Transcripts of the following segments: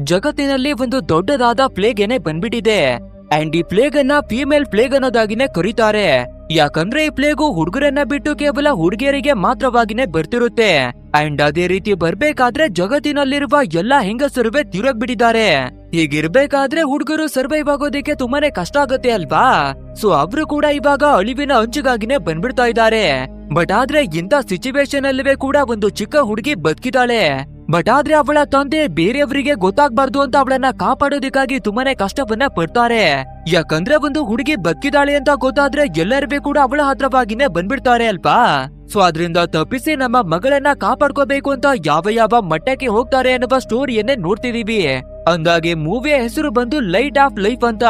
ಜಗತ್ತಿನಲ್ಲಿ ಒಂದು ದೊಡ್ಡದಾದ ಪ್ಲೇಗ್ ಏನೇ ಬಂದ್ಬಿಟ್ಟಿದೆ. ಅಂಡ್ ಈ ಪ್ಲೇಗ್ ಅನ್ನ ಫೀಮೇಲ್ ಪ್ಲೇಗ್ ಅನ್ನೋದಾಗಿನೇ ಕರೀತಾರೆ. ಯಾಕಂದ್ರೆ ಈ ಪ್ಲೇಗು ಹುಡುಗರನ್ನ ಬಿಟ್ಟು ಕೇವಲ ಹುಡುಗಿಯರಿಗೆ ಮಾತ್ರವಾಗಿನೇ ಬರ್ತಿರುತ್ತೆ. ಅಂಡ್ ಅದೇ ರೀತಿ ಬರ್ಬೇಕಾದ್ರೆ ಜಗತ್ತಿನಲ್ಲಿರುವ ಎಲ್ಲಾ ಹೆಂಗಸರುವೆ ತೀರೋಗ್ಬಿಟ್ಟಿದ್ದಾರೆ. ಹೀಗಿರ್ಬೇಕಾದ್ರೆ ಹುಡುಗರು ಸರ್ವೈವ್ ಆಗೋದಿಕ್ಕೆ ತುಂಬಾನೇ ಕಷ್ಟ ಆಗುತ್ತೆ ಅಲ್ವಾ. ಸೊ ಅವರು ಕೂಡ ಇವಾಗ ಅಳಿವಿನ ಅಂಚಿಗಾಗಿನೇ ಬಂದ್ಬಿಡ್ತಾ ಇದ್ದಾರೆ. ಬಟ್ ಆದ್ರೆ ಇಂಥ ಸಿಚುವೇಶನ್ ಅಲ್ಲಿವೆ ಕೂಡ ಒಂದು ಚಿಕ್ಕ ಹುಡುಗಿ ಬದುಕಿದಾಳೆ. ಬಟ್ ಆದ್ರೆ ಅವಳ ತಂದೆ ಬೇರೆಯವರಿಗೆ ಗೊತ್ತಾಗ್ಬಾರ್ದು ಅಂತ ಅವಳನ್ನ ಕಾಪಾಡೋದಕ್ಕಾಗಿ ತುಂಬಾನೇ ಕಷ್ಟವನ್ನ ಪಡ್ತಾರೆ. ಯಾಕಂದ್ರೆ ಒಂದು ಹುಡುಗಿ ಬದುಕಿದಾಳೆ ಅಂತ ಗೊತ್ತಾದ್ರೆ ಎಲ್ಲರಿಗೂ ಕೂಡ ಅವಳ ಹತ್ರವಾಗಿನೇ ಬಂದ್ಬಿಡ್ತಾರೆ ಅಲ್ವಾ. ಸೊ ಅದ್ರಿಂದ ತಪ್ಪಿಸಿ ನಮ್ಮ ಮಗಳನ್ನ ಕಾಪಾಡ್ಕೋಬೇಕು ಅಂತ ಯಾವ ಮಟ್ಟಕ್ಕೆ ಹೋಗ್ತಾರೆ ಅನ್ನುವ ಸ್ಟೋರಿಯನ್ನೇ ನೋಡ್ತಿದೀವಿ. ಅಂದಾಗೆ ಮೂವಿಯ ಹೆಸರು ಬಂದು ಲೈಟ್ ಆಫ್ ಲೈಫ್ ಅಂತ.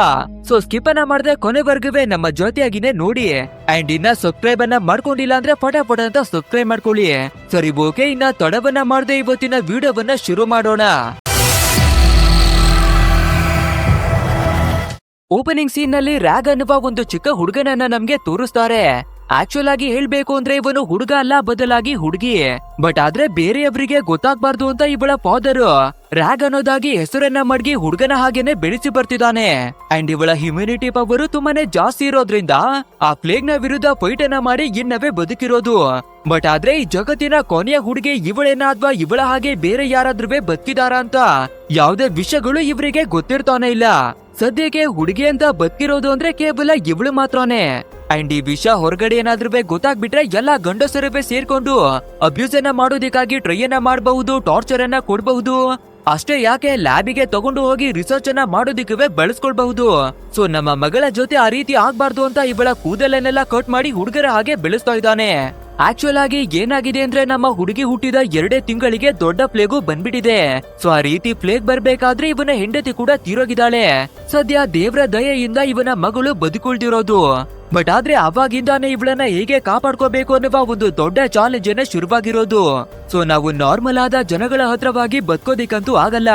ಸೊ ಸ್ಕಿಪ್ ಅನ್ನ ಮಾಡದೆ ಕೊನೆವರೆಗೂ ನಮ್ಮ ಜೊತೆಯಾಗಿನೇ ನೋಡಿ. ಅಂಡ್ ಇನ್ನ ಸಬ್ಸ್ಕ್ರೈಬ್ ಅನ್ನ ಮಾಡ್ಕೊಂಡಿಲ್ಲ ಅಂದ್ರೆ ಫಟಾಫಟ ಅಂತ ಸಬ್ಸ್ಕ್ರೈಬ್ ಮಾಡ್ಕೊಳ್ಳಿ. ಸರಿ ಓಕೆ, ಇನ್ನ ತಡವನ್ನ ಮಾಡದೆ ಇವತ್ತಿನ ವಿಡಿಯೋವನ್ನ ಶುರು ಮಾಡೋಣ. ಓಪನಿಂಗ್ ಸೀನ್ ನಲ್ಲಿ ರ್ಯಾಗ್ ಅನ್ನುವ ಒಂದು ಚಿಕ್ಕ ಹುಡುಗನನ್ನ ನಮ್ಗೆ ತೋರಿಸ್ತಾರೆ. ಆಕ್ಚುಲ್ ಆಗಿ ಹೇಳ್ಬೇಕು ಅಂದ್ರೆ ಇವನು ಹುಡುಗ ಅಲ್ಲ, ಬದಲಾಗಿ ಹುಡುಗಿ. ಬಟ್ ಆದ್ರೆ ಬೇರೆಯವರಿಗೆ ಗೊತ್ತಾಗ್ಬಾರ್ದು ಅಂತ ಇವಳ ಫಾದರ್ ರ್ಯಾಗ್ ಅನ್ನೋದಾಗಿ ಹೆಸರನ್ನ ಮಡ್ಗಿ ಹುಡುಗನ ಹಾಗೇನೆ ಬೆಳೆಸಿ ಬರ್ತಿದ್ದಾನೆ. ಅಂಡ್ ಇವಳ ಹ್ಯುಮಿನಿಟಿ ಪವರ್ ತುಂಬಾನೇ ಜಾಸ್ತಿ ಇರೋದ್ರಿಂದ ಆ ಪ್ಲೇಗ್ ನ ವಿರುದ್ಧ ಫೈಟ್ ಅನ್ನ ಮಾಡಿ ಇನ್ನವೇ ಬದುಕಿರೋದು. ಬಟ್ ಆದ್ರೆ ಈ ಜಗತ್ತಿನ ಕೊನೆಯ ಹುಡುಗಿ ಇವಳೇನ ಅಥವಾ ಇವಳ ಹಾಗೆ ಬೇರೆ ಯಾರಾದ್ರೂ ಬದುಕಿದಾರ ಅಂತ ಯಾವುದೇ ವಿಷಯಗಳು ಇವರಿಗೆ ಗೊತ್ತಿರ್ತಾನೆ ಇಲ್ಲ. ಸದ್ಯಕ್ಕೆ ಹುಡುಗಿ ಅಂತ ಬದುಕಿರೋದು ಅಂದ್ರೆ ಕೇವಲ ಇವಳು ಮಾತ್ರನೇ. ಅಂಡ್ ಈ ವಿಷಯ ಹೊರಗಡೆ ಏನಾದ್ರೂ ಗೊತ್ತಾಗ್ಬಿಟ್ರೆ ಎಲ್ಲಾ ಗಂಡಸರವೇ ಸೇರ್ಕೊಂಡು ಅಬ್ಯೂಸ್ ಅನ್ನ ಮಾಡೋದಕ್ಕಾಗಿ ಟ್ರೈ ಅನ್ನ ಮಾಡಬಹುದು, ಟಾರ್ಚರ್ ಅನ್ನ ಕೊಡಬಹುದು. ಅಷ್ಟೇ ಯಾಕೆ, ಲ್ಯಾಬಿಗೆ ತಗೊಂಡು ಹೋಗಿ ರಿಸರ್ಚ್ ಅನ್ನ ಮಾಡೋದಕ್ಕೆ ಬಳಸ್ಕೊಳ್ಬಹುದು. ಸೊ ನಮ್ಮ ಮಗಳ ಜೊತೆ ಆ ರೀತಿ ಆಗ್ಬಾರ್ದು ಅಂತ ಇವಳ ಕೂದಲನ್ನೆಲ್ಲ ಕಟ್ ಮಾಡಿ ಹುಡುಗರ ಹಾಗೆ ಬೆಳೆಸ್ತಾ ಇದ್ದಾನೆ. ಆಕ್ಚುಲ್ ಆಗಿ ಏನಾಗಿದೆ ಅಂದ್ರೆ ನಮ್ಮ ಹುಡುಗಿ ಹುಟ್ಟಿದ 2 ತಿಂಗಳಿಗೆ ದೊಡ್ಡ ಪ್ಲೇಗು ಬಂದ್ಬಿಟ್ಟಿದೆ. ಸೊ ಆ ರೀತಿ ಪ್ಲೇಗ್ ಬರ್ಬೇಕಾದ್ರೆ ಇವನ ಹೆಂಡತಿ ಕೂಡ ತೀರೋಗಿದ್ದಾಳೆ. ಸದ್ಯ ದೇವ್ರ ದಯೆಯಿಂದ ಇವನ ಮಗಳು ಬದುಕುಳ್ದಿರೋದು. ಬಟ್ ಆದ್ರೆ ಅವಾಗಿಂದಾನೆ ಇವಳನ್ನ ಹೇಗೆ ಕಾಪಾಡ್ಕೋಬೇಕು ಅನ್ನುವ ಒಂದು ದೊಡ್ಡ ಚಾಲೆಂಜ್ ಅನ್ನ ಶುರುವಾಗಿರೋದು. ಸೊ ನಾವು ನಾರ್ಮಲ್ ಆದ ಜನಗಳ ಹತ್ರವಾಗಿ ಬದುಕೋದಿಕ್ಕಂತೂ ಆಗಲ್ಲ.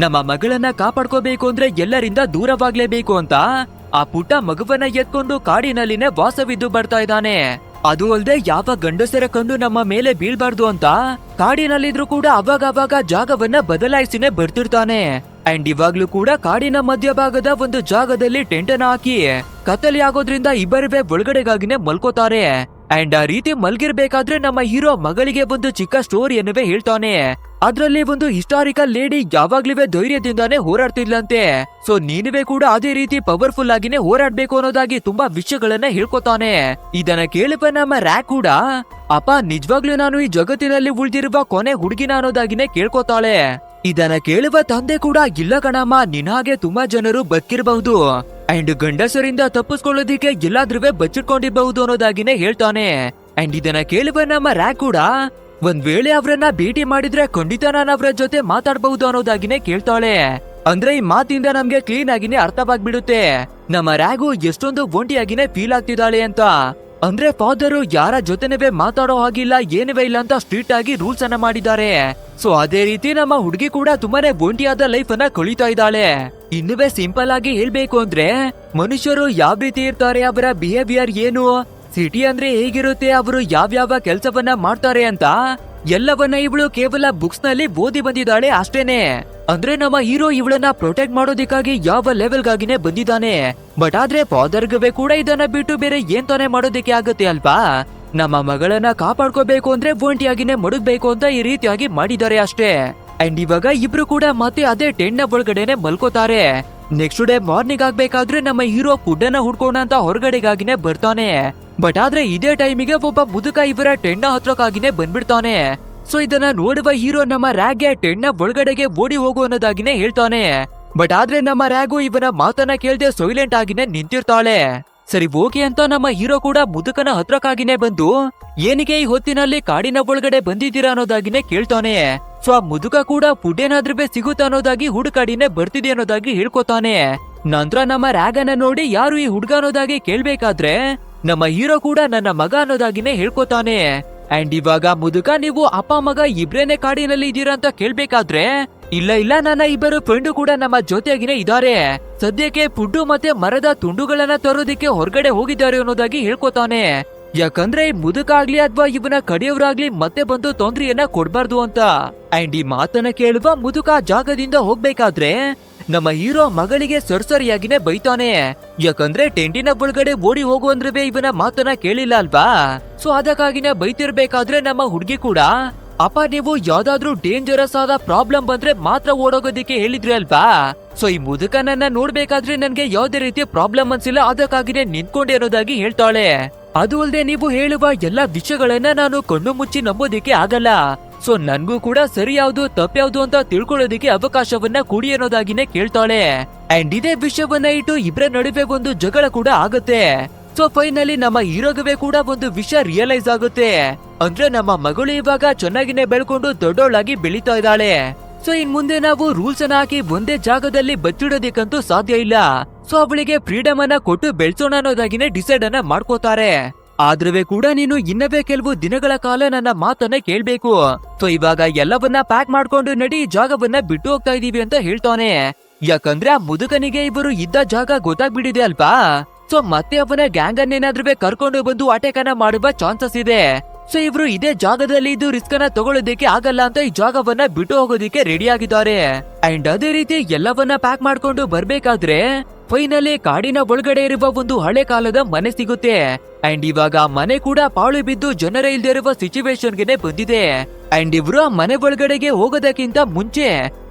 ನಮ್ಮ ಮಗಳನ್ನ ಕಾಪಾಡ್ಕೋಬೇಕು ಅಂದ್ರೆ ಎಲ್ಲರಿಂದ ದೂರವಾಗ್ಲೇಬೇಕು ಅಂತ ಆ ಪುಟ್ಟ ಮಗುವನ್ನ ಎತ್ಕೊಂಡು ಕಾಡಿನಲ್ಲಿನೇ ವಾಸವಿದ್ದು ಬರ್ತಾ ಇದ್ದಾನೆ. ಅದು ಅಲ್ಲದೆ ಯಾವ ಗಂಡಸರ ಕಣ್ಣು ನಮ್ಮ ಮೇಲೆ ಬೀಳ್ಬಾರ್ದು ಅಂತ ಕಾಡಿನಲ್ಲಿದ್ರು ಕೂಡ ಅವಾಗ ಜಾಗವನ್ನ ಬದಲಾಯಿಸಿನೇ ಬರ್ತಿರ್ತಾನೆ. ಅಂಡ್ ಇವಾಗ್ಲೂ ಕೂಡ ಕಾಡಿನ ಮಧ್ಯಭಾಗದ ಒಂದು ಜಾಗದಲ್ಲಿ ಟೆಂಟ್ ಅನ್ನ ಹಾಕಿ ಕತ್ತಲೆ ಆಗೋದ್ರಿಂದ ಇಬ್ಬರವೇ ಒಳಗಡೆಗಾಗಿನೇ ಮಲ್ಕೋತಾರೆ. ಅಂಡ್ ಆ ರೀತಿ ಮಲ್ಗಿರ್ಬೇಕಾದ್ರೆ ನಮ್ಮ ಹೀರೋ ಮಗಳಿಗೆ ಒಂದು ಚಿಕ್ಕ ಸ್ಟೋರಿಯನ್ನುವೇ ಹೇಳ್ತಾನೆ. ಅದ್ರಲ್ಲಿ ಒಂದು ಹಿಸ್ಟಾರಿಕಲ್ ಲೇಡಿ ಯಾವಾಗ್ಲೂ ಧೈರ್ಯದಿಂದಾನೇ ಹೋರಾಡ್ತಿದ್ಲಂತೆ. ಸೊ ನೀನುವೇ ಕೂಡ ಅದೇ ರೀತಿ ಪವರ್ಫುಲ್ ಆಗಿನೇ ಹೋರಾಡ್ಬೇಕು ಅನ್ನೋದಾಗಿ ತುಂಬಾ ವಿಷಯಗಳನ್ನ ಹೇಳ್ಕೊತಾನೆ. ಇದನ್ನ ಕೇಳುವ ನಮ್ಮ ರ್ಯಾಗ್ ಕೂಡ ಅಪ್ಪ ನಿಜವಾಗ್ಲೂ ನಾನು ಈ ಜಗತ್ತಿನಲ್ಲಿ ಉಳಿದಿರುವ ಕೊನೆ ಹುಡುಗಿನ ಅನ್ನೋದಾಗಿನೇ ಕೇಳ್ಕೊತಾಳೆ. ಇದನ್ನ ಕೇಳುವ ತಂದೆ ಕೂಡ ಇಲ್ಲ ಕಣಮ್ಮ, ನಿನ್ನ ಹಾಗೆ ತುಂಬಾ ಜನರು ಬದುಕಿರಬಹುದು ಅಂಡ್ ಗಂಡಸರಿಂದ ತಪ್ಪಿಸ್ಕೊಳ್ಳೋದಿಕ್ಕೆ ಎಲ್ಲಾದ್ರೂ ಬಚ್ಚಿಟ್ಕೊಂಡಿರಬಹುದು ಅನ್ನೋದಾಗಿನೇ ಹೇಳ್ತಾನೆ. ಅಂಡ್ ಇದನ್ನ ಕೇಳುವ ನಮ್ಮ ರ್ಯಾಗ್ ಕೂಡ ಒಂದ್ ವೇಳೆ ಅವ್ರನ್ನ ಭೇಟಿ ಮಾಡಿದ್ರೆ ಖಂಡಿತ ನಾನು ಅವರ ಜೊತೆ ಮಾತಾಡಬಹುದು ಅನ್ನೋದಾಗಿನೇ ಕೇಳ್ತಾಳೆ. ಅಂದ್ರೆ ಈ ಮಾತಿಂದ ನಮ್ಗೆ ಕ್ಲೀನ್ ಆಗಿನೇ ಅರ್ಥವಾಗ್ಬಿಡುತ್ತೆ ನಮ್ಮ ರ್ಯಾಗು ಎಷ್ಟೊಂದು ಒಂಟಿಯಾಗಿನೇ ಫೀಲ್ ಆಗ್ತಿದ್ದಾಳೆ ಅಂತ. ಅಂದ್ರೆ ಫಾದರು ಯಾರ ಜೊತೆನವೇ ಮಾತಾಡೋ ಹಾಗಿಲ್ಲ, ಏನುವೇ ಇಲ್ಲ ಅಂತ ಸ್ಟ್ರಿಕ್ಟ್ ಆಗಿ ರೂಲ್ಸ್ ಅನ್ನ ಮಾಡಿದ್ದಾರೆ. ಸೊ ಅದೇ ರೀತಿ ನಮ್ಮ ಹುಡುಗಿ ಕೂಡ ತುಂಬಾನೇ ಒಂಟಿಯಾದ ಲೈಫ್ ಅನ್ನ ಕಳೀತಾ ಇದ್ದಾಳೆ. ಇನ್ನುವೇ ಸಿಂಪಲ್ ಆಗಿ ಹೇಳ್ಬೇಕು ಅಂದ್ರೆ ಮನುಷ್ಯರು ಯಾವ ರೀತಿ ಇರ್ತಾರೆ, ಅವರ ಬಿಹೇವಿಯರ್ ಏನು, ಸಿಟಿ ಅಂದ್ರೆ ಹೇಗಿರುತ್ತೆ, ಅವರು ಯಾವ್ಯಾವ ಕೆಲ್ಸವನ್ನ ಮಾಡ್ತಾರೆ ಅಂತ ಎಲ್ಲವನ್ನ ಇವಳು ಕೇವಲ ಬುಕ್ಸ್ ನಲ್ಲಿ ಓದಿ ಬಂದಿದ್ದಾಳೆ ಅಷ್ಟೇನೆ. ಅಂದ್ರೆ ನಮ್ಮ ಹೀರೋ ಇವಳನ್ನ ಪ್ರೊಟೆಕ್ಟ್ ಮಾಡೋದಿಕ್ಕಾಗಿ ಯಾವ ಲೆವೆಲ್ ಗಾಗಿನೇ ಬಂದಿದ್ದಾನೆ. ಬಟ್ ಆದ್ರೆ ಫಾದರ್ಗವೇ ಕೂಡ ಇದನ್ನ ಬಿಟ್ಟು ಬೇರೆ ಏನ್ ತಾನೇ ಮಾಡೋದಿಕ್ಕೆ ಆಗುತ್ತೆ ಅಲ್ವಾ. ನಮ್ಮ ಮಗಳನ್ನ ಕಾಪಾಡ್ಕೋಬೇಕು ಅಂದ್ರೆ ಒಂಟಿಯಾಗಿನೇ ಮಡಗ್ಬೇಕು ಅಂತ ಈ ರೀತಿಯಾಗಿ ಮಾಡಿದ್ದಾರೆ ಅಷ್ಟೇ. ಅಂಡ್ ಇವಾಗ ಇಬ್ರು ಕೂಡ ಮತ್ತೆ ಅದೇ ಟೆಂಟ್ ನ ಒಳಗಡೆನೆ ಮಲ್ಕೋತಾರೆ. ನೆಕ್ಸ್ಟ್ ಡೇ ಮಾರ್ನಿಂಗ್ ಆಗ್ಬೇಕಾದ್ರೆ ನಮ್ಮ ಹೀರೋ ಫುಡ್ ಅನ್ನ ಹುಡ್ಕೋಣ ಅಂತ ಹೊರಗಡೆಗಾಗಿನೇ ಬರ್ತಾನೆ. ಬಟ್ ಆದ್ರೆ ಇದೇ ಟೈಮಿಗೆ ಒಬ್ಬ ಮುದುಕ ಇವರ ಟೆಂಟ್ ಹತ್ರಕ್ಕಾಗಿನೇ ಬಂದ್ಬಿಡ್ತಾನೆ. ಸೊ ಇದನ್ನ ನೋಡುವ ಹೀರೋ ನಮ್ಮ ರ್ಯಾಗ್ಗೆ ಟೆಂಟ್ ನ ಒಳಗಡೆಗೆ ಓಡಿ ಹೋಗು ಅನ್ನೋದಾಗಿನೇ ಹೇಳ್ತಾನೆ. ಬಟ್ ಆದ್ರೆ ನಮ್ಮ ರ್ಯಾಗು ಇವನ ಮಾತನ್ನ ಕೇಳ್ದೆ ಸೈಲೆಂಟ್ ಆಗಿನೇ ನಿಂತಿರ್ತಾಳೆ. ಸರಿ ಓಕೆ ಅಂತ ನಮ್ಮ ಹೀರೋ ಕೂಡ ಮುದುಕನ ಹತ್ರಕ್ಕಾಗಿನೇ ಬಂದು ಏನಿಗೆ ಈ ಹೊತ್ತಿನಲ್ಲಿ ಕಾಡಿನ ಒಳಗಡೆ ಬಂದಿದ್ದೀರಾ ಅನ್ನೋದಾಗಿನೇ ಕೇಳ್ತಾನೆ. ಸೊ ಆ ಮುದುಕ ಕೂಡ ಫುಡ್ ಏನಾದ್ರೂ ಸಿಗುತ್ತಾ ಅನ್ನೋದಾಗಿ ಹುಡುಕಾಡಿನೇ ಬರ್ತಿದೆ ಅನ್ನೋದಾಗಿ ಹೇಳ್ಕೊತಾನೆ. ನಂತರ ನಮ್ಮ ರ್ಯಾಗನ್ನ ನೋಡಿ ಯಾರು ಈ ಹುಡುಗ ಅನ್ನೋದಾಗಿ ಕೇಳ್ಬೇಕಾದ್ರೆ ನಮ್ಮ ಹೀರೋ ಕೂಡ ನನ್ನ ಮಗ ಅನ್ನೋದಾಗಿನೇ ಹೇಳ್ಕೊತಾನೆ. ಅಂಡ್ ಇವಾಗ ಮುದುಕ ನೀವು ಅಪ್ಪ ಮಗ ಇಬ್ರೇನೆ ಕಾಡಿನಲ್ಲಿ ಇದೀರಾ ಅಂತ ಕೇಳ್ಬೇಕಾದ್ರೆ ಇಲ್ಲ ನನ್ನ ಇಬ್ಬರು ಫ್ರೆಂಡು ಕೂಡ ನಮ್ಮ ಜೊತೆಗಿನೇ ಇದ್ದಾರೆ, ಸದ್ಯಕ್ಕೆ ಫುಡ್ಡು ಮತ್ತೆ ಮರದ ತುಂಡುಗಳನ್ನ ತರೋದಿಕ್ಕೆ ಹೊರಗಡೆ ಹೋಗಿದ್ದಾರೆ ಅನ್ನೋದಾಗಿ ಹೇಳ್ಕೊತಾನೆ. ಯಾಕಂದ್ರೆ ಈ ಮುದುಕಾಗ್ಲಿ ಅಥವಾ ಇವನ ಕಡೆಯವರಾಗ್ಲಿ ಮತ್ತೆ ಬಂದು ತೊಂದ್ರೆಯನ್ನ ಕೊಡ್ಬಾರ್ದು ಅಂತ. ಅಂಡ್ ಈ ಮಾತನ್ನ ಕೇಳುವ ಮುದುಕ ಜಾಗದಿಂದ ಹೋಗ್ಬೇಕಾದ್ರೆ ನಮ್ಮ ಹೀರೋ ಮಗಳಿಗೆ ಸರಿಯಾಗಿನೇ ಬೈತಾನೆ. ಯಾಕಂದ್ರೆ ಟೆಂಟಿನ ಒಳಗಡೆ ಓಡಿ ಹೋಗು ಅಂದ್ರೆ ಇವನ ಮಾತನ್ನ ಕೇಳಿಲ್ಲ ಅಲ್ವಾ. ಸೊ ಅದಕ್ಕಾಗಿನೇ ಬೈತಿರ್ಬೇಕಾದ್ರೆ ನಮ್ಮ ಹುಡುಗಿ ಕೂಡ, ಅಪ್ಪ ನೀವು ಯಾವ್ದಾದ್ರು ಡೇಂಜರಸ್ ಆದ ಪ್ರಾಬ್ಲಮ್ ಬಂದ್ರೆ ಮಾತ್ರ ಓಡೋಗೋದಿಕ್ಕೆ ಹೇಳಿದ್ರಿ ಅಲ್ವಾ. ಸೊ ಈ ಮುದುಕನನ್ನ ನೋಡ್ಬೇಕಾದ್ರೆ ನನ್ಗೆ ಯಾವ್ದೇ ರೀತಿಯ ಪ್ರಾಬ್ಲಮ್ ಅನ್ಸಿಲ್ಲ, ಅದಕ್ಕಾಗಿನೇ ನಿಂತ್ಕೊಂಡೆ ಅನ್ನೋದಾಗಿ ಹೇಳ್ತಾಳೆ. ಅದು ಅಲ್ಲದೆ ನೀವು ಹೇಳುವ ಎಲ್ಲಾ ವಿಷಯಗಳನ್ನ ನಾನು ಕಣ್ಣು ಮುಚ್ಚಿ ನಂಬೋದಿಕ್ಕೆ ಆಗಲ್ಲ. ಸೊ ನನ್ಗೂ ಕೂಡ ಸರಿ ಯಾವ್ದು ತಪ್ಪ್ಯಾವ್ದು ಅಂತ ತಿಳ್ಕೊಳ್ಳೋದಿಕ್ಕೆ ಅವಕಾಶವನ್ನ ಕೊಡಿ ಅನ್ನೋದಾಗಿನೇ ಕೇಳ್ತಾಳೆ. ಅಂಡ್ ಇದೇ ವಿಷಯವನ್ನ ಇಟ್ಟು ಇಬ್ಬರ ನಡುವೆ ಒಂದು ಜಗಳ ಕೂಡ ಆಗುತ್ತೆ. ಸೊ ಫೈನಲಿ ನಮ್ಮ ಹೀರೋಗವೇ ಕೂಡ ಒಂದು ವಿಷಯ ರಿಯಲೈಸ್ ಆಗುತ್ತೆ. ಅಂದ್ರೆ ನಮ್ಮ ಮಗಳು ಇವಾಗ ಚೆನ್ನಾಗಿನೇ ಬೆಳ್ಕೊಂಡು ದೊಡ್ಡವಳಾಗಿ ಬೆಳೀತಾ ಇದ್ದಾಳೆ. ಸೊ ಇನ್ ಮುಂದೆ ನಾವು ರೂಲ್ಸ್ ಅನ್ನ ಹಾಕಿ ಒಂದೇ ಜಾಗದಲ್ಲಿ ಬಚ್ಚಿಡೋದಿಕ್ಕಂತೂ ಸಾಧ್ಯ ಇಲ್ಲ. ಸೊ ಅವಳಿಗೆ ಫ್ರೀಡಮ್ ಅನ್ನ ಕೊಟ್ಟು ಬೆಳ್ಸೋಣ ಅನ್ನೋದಾಗಿನೇ ಡಿಸೈಡ್ ಅನ್ನ ಮಾಡ್ಕೋತಾರೆ. ಆದ್ರೂ ಕೂಡ ನೀನು ಇನ್ನವೇ ಕೆಲವು ದಿನಗಳ ಕಾಲ ನನ್ನ ಮಾತನ್ನ ಕೇಳ್ಬೇಕು. ಸೊ ಇವಾಗ ಎಲ್ಲವನ್ನ ಪ್ಯಾಕ್ ಮಾಡ್ಕೊಂಡು ನಡಿ, ಜಾಗವನ್ನ ಬಿಟ್ಟು ಹೋಗ್ತಾ ಇದೀವಿ ಅಂತ ಹೇಳ್ತಾನೆ. ಯಾಕಂದ್ರೆ ಆ ಮುದುಕನಿಗೆ ಇವರು ಇದ್ದ ಜಾಗ ಗೊತ್ತಾಗ್ಬಿಟ್ಟಿದೆ ಅಲ್ವಾ. ಸೊ ಮತ್ತೆ ಅವನ ಗ್ಯಾಂಗ್ ಅನ್ನೇನಾದ್ರೂ ಕರ್ಕೊಂಡು ಬಂದು ಅಟ್ಯಾಕನ ಮಾಡುವ ಚಾನ್ಸಸ್ ಇದೆ. ಸೊ ಇವ್ರು ಇದೇ ಜಾಗದಲ್ಲಿ ಇದು ರಿಸ್ಕ್ ಅನ್ನ ತಗೊಳ್ಳೋದಕ್ಕೆ ಆಗಲ್ಲ ಅಂತ ಈ ಜಾಗವನ್ನ ಬಿಟ್ಟು ಹೋಗೋದಿಕ್ಕೆ ರೆಡಿ ಆಗಿದ್ದಾರೆ. ಅಂಡ್ ಅದೇ ರೀತಿ ಎಲ್ಲವನ್ನ ಪ್ಯಾಕ್ ಮಾಡ್ಕೊಂಡು ಬರ್ಬೇಕಾದ್ರೆ ಫೈನಲಿ ಕಾಡಿನ ಒಳಗಡೆ ಇರುವ ಒಂದು ಹಳೆ ಕಾಲದ ಮನೆ ಸಿಗುತ್ತೆ. ಅಂಡ್ ಇವಾಗ ಮನೆ ಕೂಡ ಪಾಳು ಬಿದ್ದು ಜನರೇ ಇಲ್ದೇ ಇರುವ ಸಿಚುವೇಶನ್ ಗೆ ಬಂದಿದೆ. ಅಂಡ್ ಇವ್ರು ಆ ಮನೆ ಒಳಗಡೆಗೆ ಹೋಗೋದಕ್ಕಿಂತ ಮುಂಚೆ